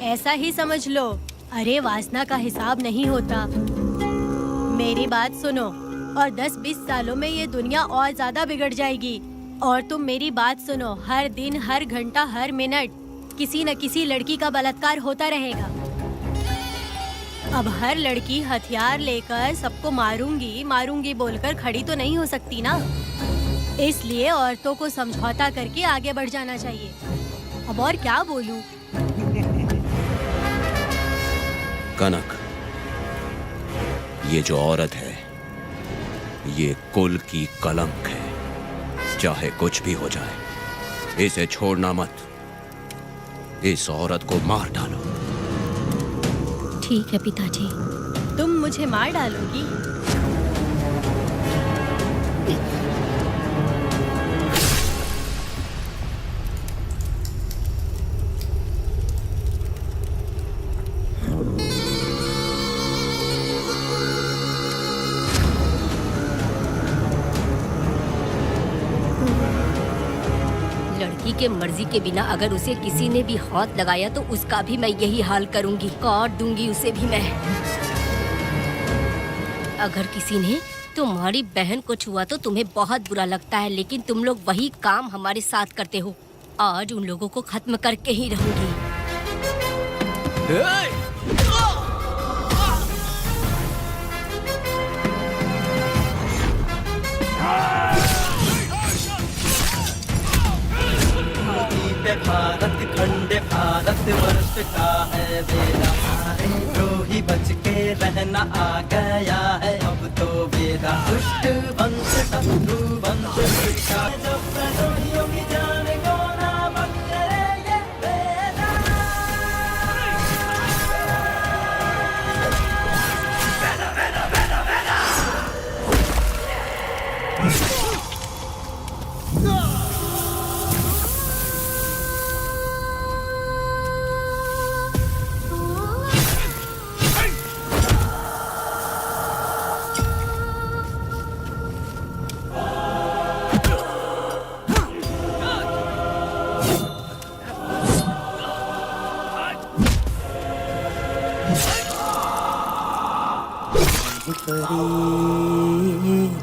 ऐसा ही समझ लो। अरे वासना का हिसाब नहीं होता। मेरी बात सुनो, और 10-20 सालों में ये दुनिया और ज्यादा बिगड़ जाएगी। और तुम मेरी बात सुनो, हर दिन, हर घंटा, हर मिनट किसी न किसी लड़की का बलात्कार होता रहेगा। अब हर लड़की हथियार लेकर सबको मारूंगी मारूंगी बोलकर खड़ी तो नहीं हो सकती ना। इसलिए औरतों को समझौता करके आगे बढ़ जाना चाहिए। अब और क्या बोलूं? कनक, ये जो औरत है ये कुल की कलंक है। चाहे कुछ भी हो जाए, इसे छोड़ना मत। इस औरत को मार डालो। ठीक है पिताजी, तुम मुझे मार डालोगी? लड़की के मर्जी के बिना अगर उसे किसी ने भी हाथ लगाया तो उसका भी मैं यही हाल करूंगी, काट दूंगी उसे भी मैं। अगर किसी ने तुम्हारी बहन को छुआ तो तुम्हें बहुत बुरा लगता है, लेकिन तुम लोग वही काम हमारे साथ करते हो। आज उन लोगों को खत्म करके ही रहूंगी। भारत खंड भारत वर्ष का है बेड़ा, सारे द्रोही बच के रहना आ गया है अब तो बेड़ा। दुष्ट वंश शत्रु वंश मिटा, जब द्रोहियों की जान को ना बख्शे ये बेड़ा।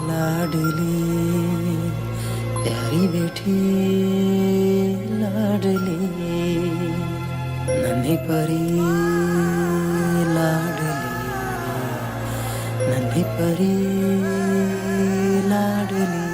लाडली प्यारी बेटी लाडली, नन्ही परी लाडली, नन्ही परी लाडली।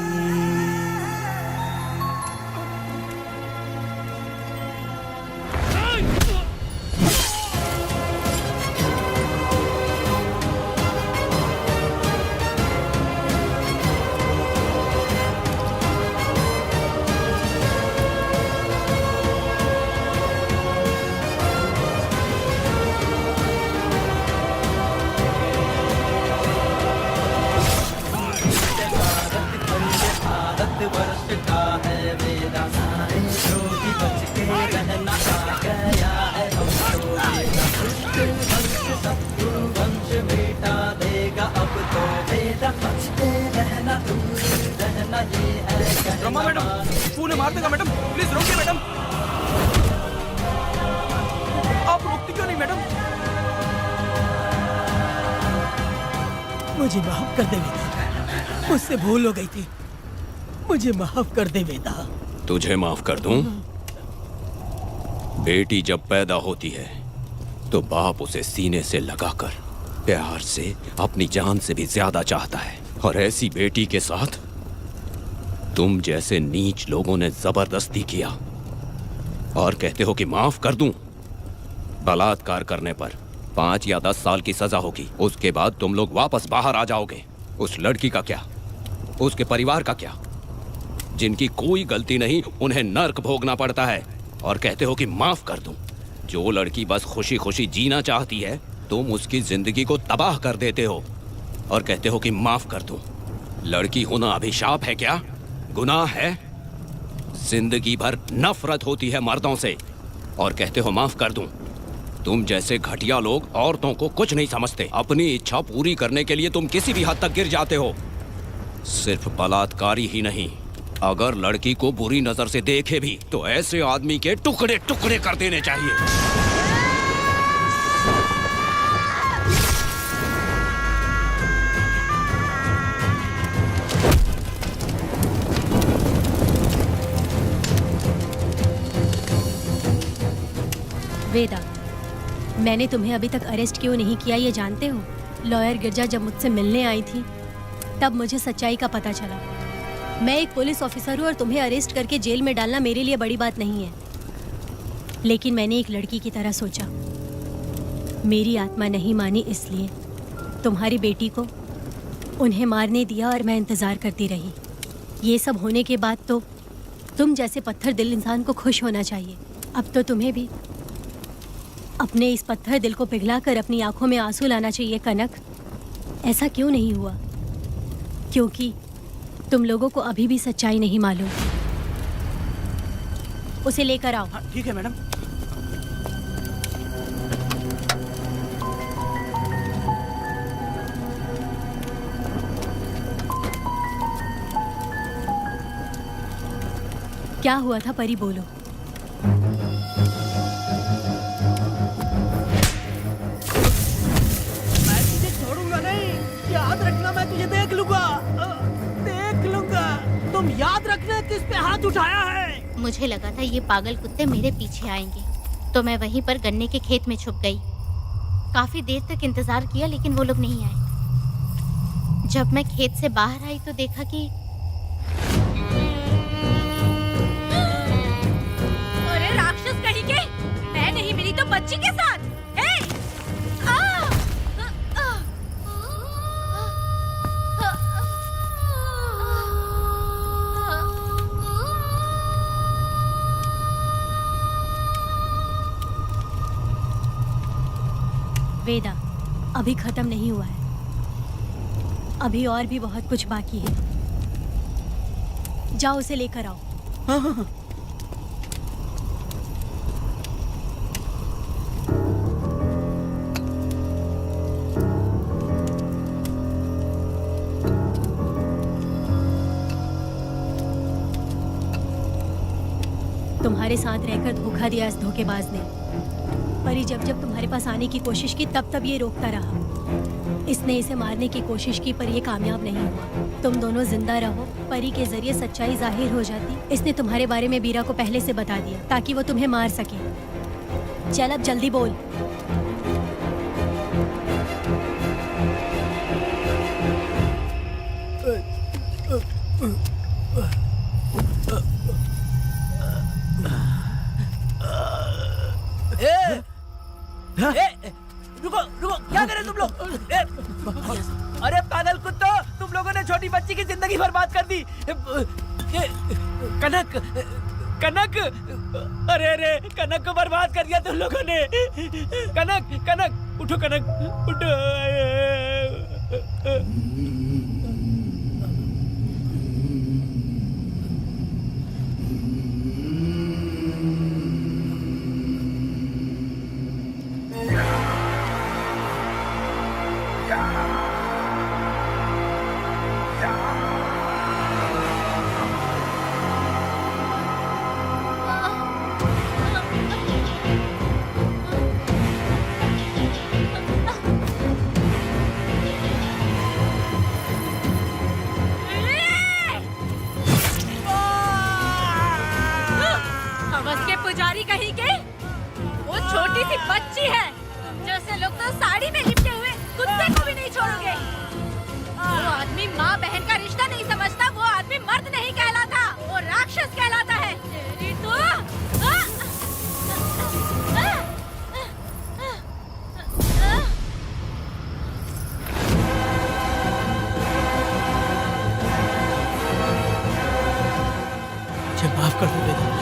वर्ष का है वेदा, सारे द्रोही बच के रहना आ गया है अब तो वेदा। दुष्ट वंश शत्रु वंश मिटा देगा अब तो वेदा। बच के रहना दूर रहना ये है। रमा मैडम, पूने मार देगा मैडम, प्लीज रोकिए मैडम। आप रोकती क्यों नहीं मैडम? मुझे माफ कर दे वेदा, मुझसे भूल हो गई थी, मुझे माफ कर दे वेदा। तुझे माफ कर दूं? बेटी जब पैदा होती है तो बाप उसे सीने से लगाकर प्यार से अपनी जान से भी ज्यादा चाहता है, और ऐसी बेटी के साथ तुम जैसे नीच लोगों ने जबरदस्ती किया और कहते हो कि माफ कर दूं। बलात्कार करने पर 5 या 10 साल की सजा होगी, उसके बाद तुम लोग वापस बाहर आ जाओगे। उस लड़की का क्या, उसके परिवार का क्या? जिनकी कोई गलती नहीं उन्हें नर्क भोगना पड़ता है, और कहते हो कि माफ कर दूं। जो लड़की बस खुशी खुशी जीना चाहती है तुम उसकी जिंदगी को तबाह कर देते हो और कहते हो कि माफ कर दूं। लड़की होना अभिशाप है क्या, गुनाह है? जिंदगी भर नफरत होती है मर्दों से और कहते हो माफ कर दूं। तुम जैसे घटिया लोग औरतों को कुछ नहीं समझते। अपनी इच्छा पूरी करने के लिए तुम किसी भी हद तक गिर जाते हो। सिर्फ बलात्कारी ही नहीं, अगर लड़की को बुरी नजर से देखे भी तो ऐसे आदमी के टुकड़े टुकड़े कर देने चाहिए। वेदा, मैंने तुम्हें अभी तक अरेस्ट क्यों नहीं किया ये जानते हो? लॉयर गिरजा जब मुझसे मिलने आई थी तब मुझे सच्चाई का पता चला। मैं एक पुलिस ऑफिसर हूँ और तुम्हें अरेस्ट करके जेल में डालना मेरे लिए बड़ी बात नहीं है, लेकिन मैंने एक लड़की की तरह सोचा। मेरी आत्मा नहीं मानी, इसलिए तुम्हारी बेटी को उन्हें मारने दिया और मैं इंतज़ार करती रही। ये सब होने के बाद तो तुम जैसे पत्थर दिल इंसान को खुश होना चाहिए। अब तो तुम्हें भी अपने इस पत्थर दिल को पिघलाकर अपनी आंखों में आंसू लाना चाहिए कनक। ऐसा क्यों नहीं हुआ? क्योंकि तुम लोगों को अभी भी सच्चाई नहीं मालूम। उसे लेकर आओ। ठीक है मैडम। क्या हुआ था परी, बोलो। मैं तुझे छोड़ूंगा नहीं, याद रखना, मैं तुझे देख लूंगा, देख लूंगा। तुम याद रखना किस पे हाथ उठाया है। मुझे लगा था ये पागल कुत्ते मेरे पीछे आएंगे, तो मैं वहीं पर गन्ने के खेत में छुप गई। काफी देर तक इंतजार किया लेकिन वो लोग नहीं आए। जब मैं खेत से बाहर आई तो देखा कि अरे राक्षस कहीं के, मैं नहीं मिली तो बच्ची के साथ। वेदा, अभी खत्म नहीं हुआ है। अभी और भी बहुत कुछ बाकी है। जाओ उसे लेकर आओ। हाँ हाँ हाँ। तुम्हारे साथ रहकर धोखा दिया इस धोखेबाज ने। परी जब जब तुम्हारे पास आने की कोशिश की तब तब ये रोकता रहा। इसने इसे मारने की कोशिश की पर ये कामयाब नहीं हुआ। तुम दोनों जिंदा रहो, परी के जरिए सच्चाई जाहिर हो जाती। इसने तुम्हारे बारे में बीरा को पहले से बता दिया ताकि वो तुम्हें मार सके। चल अब जल्दी बोल। रुको रुको, क्या करे तुम लोग? अरे पागल कुत्तो, तुम लोगों ने छोटी बच्ची की जिंदगी बर्बाद कर दी। कनक, कनक, अरे अरे कनक को बर्बाद कर दिया तुम लोगों ने। कनक, कनक उठो, कनक उठो। पुजारी कहीं के, वो छोटी सी बच्ची है। जैसे लोग तो साड़ी में लिपटे हुए कुत्ते को भी नहीं छोड़ोगे। वो आदमी माँ बहन का रिश्ता नहीं समझता। वो आदमी मर्द नहीं कहलाता, वो राक्षस कहलाता है। तेरी तो माफ कर दो बेटा।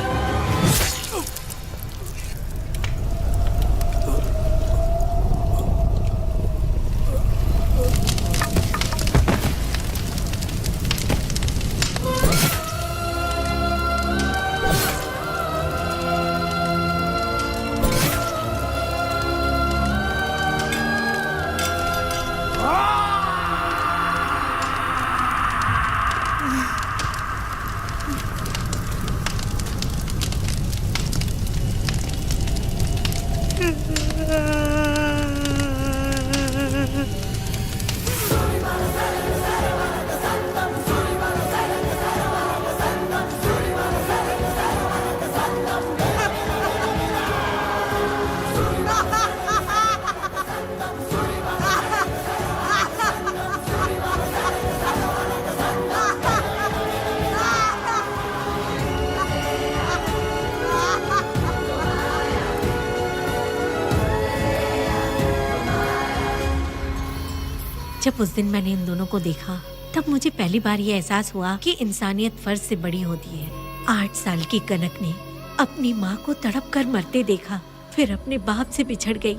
जब उस दिन मैंने इन दोनों को देखा तब मुझे पहली बार ये एहसास हुआ कि इंसानियत फर्ज से बड़ी होती है। 8 साल की कनक ने अपनी माँ को तड़प कर मरते देखा फिर अपने बाप से बिछड़ गई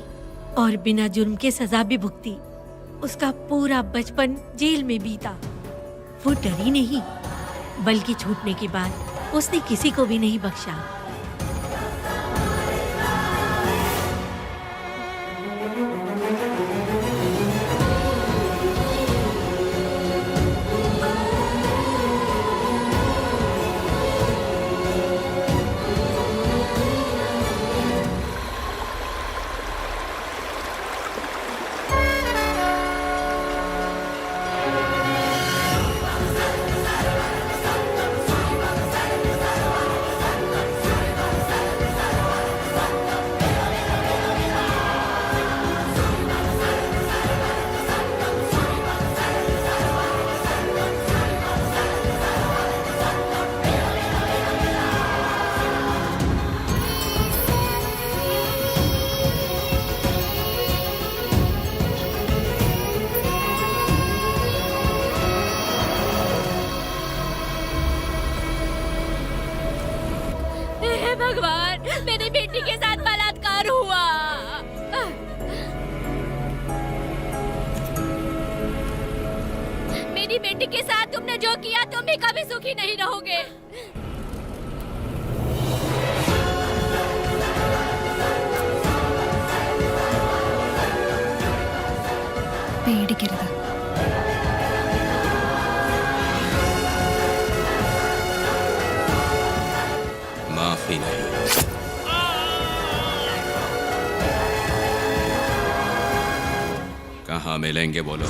और बिना जुर्म के सजा भी भुगती। उसका पूरा बचपन जेल में बीता। वो डरी नहीं, बल्कि छूटने के बाद उसने किसी को भी नहीं बख्शा। हे भगवान, मेरी बेटी के साथ बलात्कार हुआ। मेरी बेटी के साथ तुमने जो किया, तुम भी कभी सुखी नहीं रहोगे। പേടിക്കരുത്. माफी नहीं. कहाँ मिलेंगे बोलो.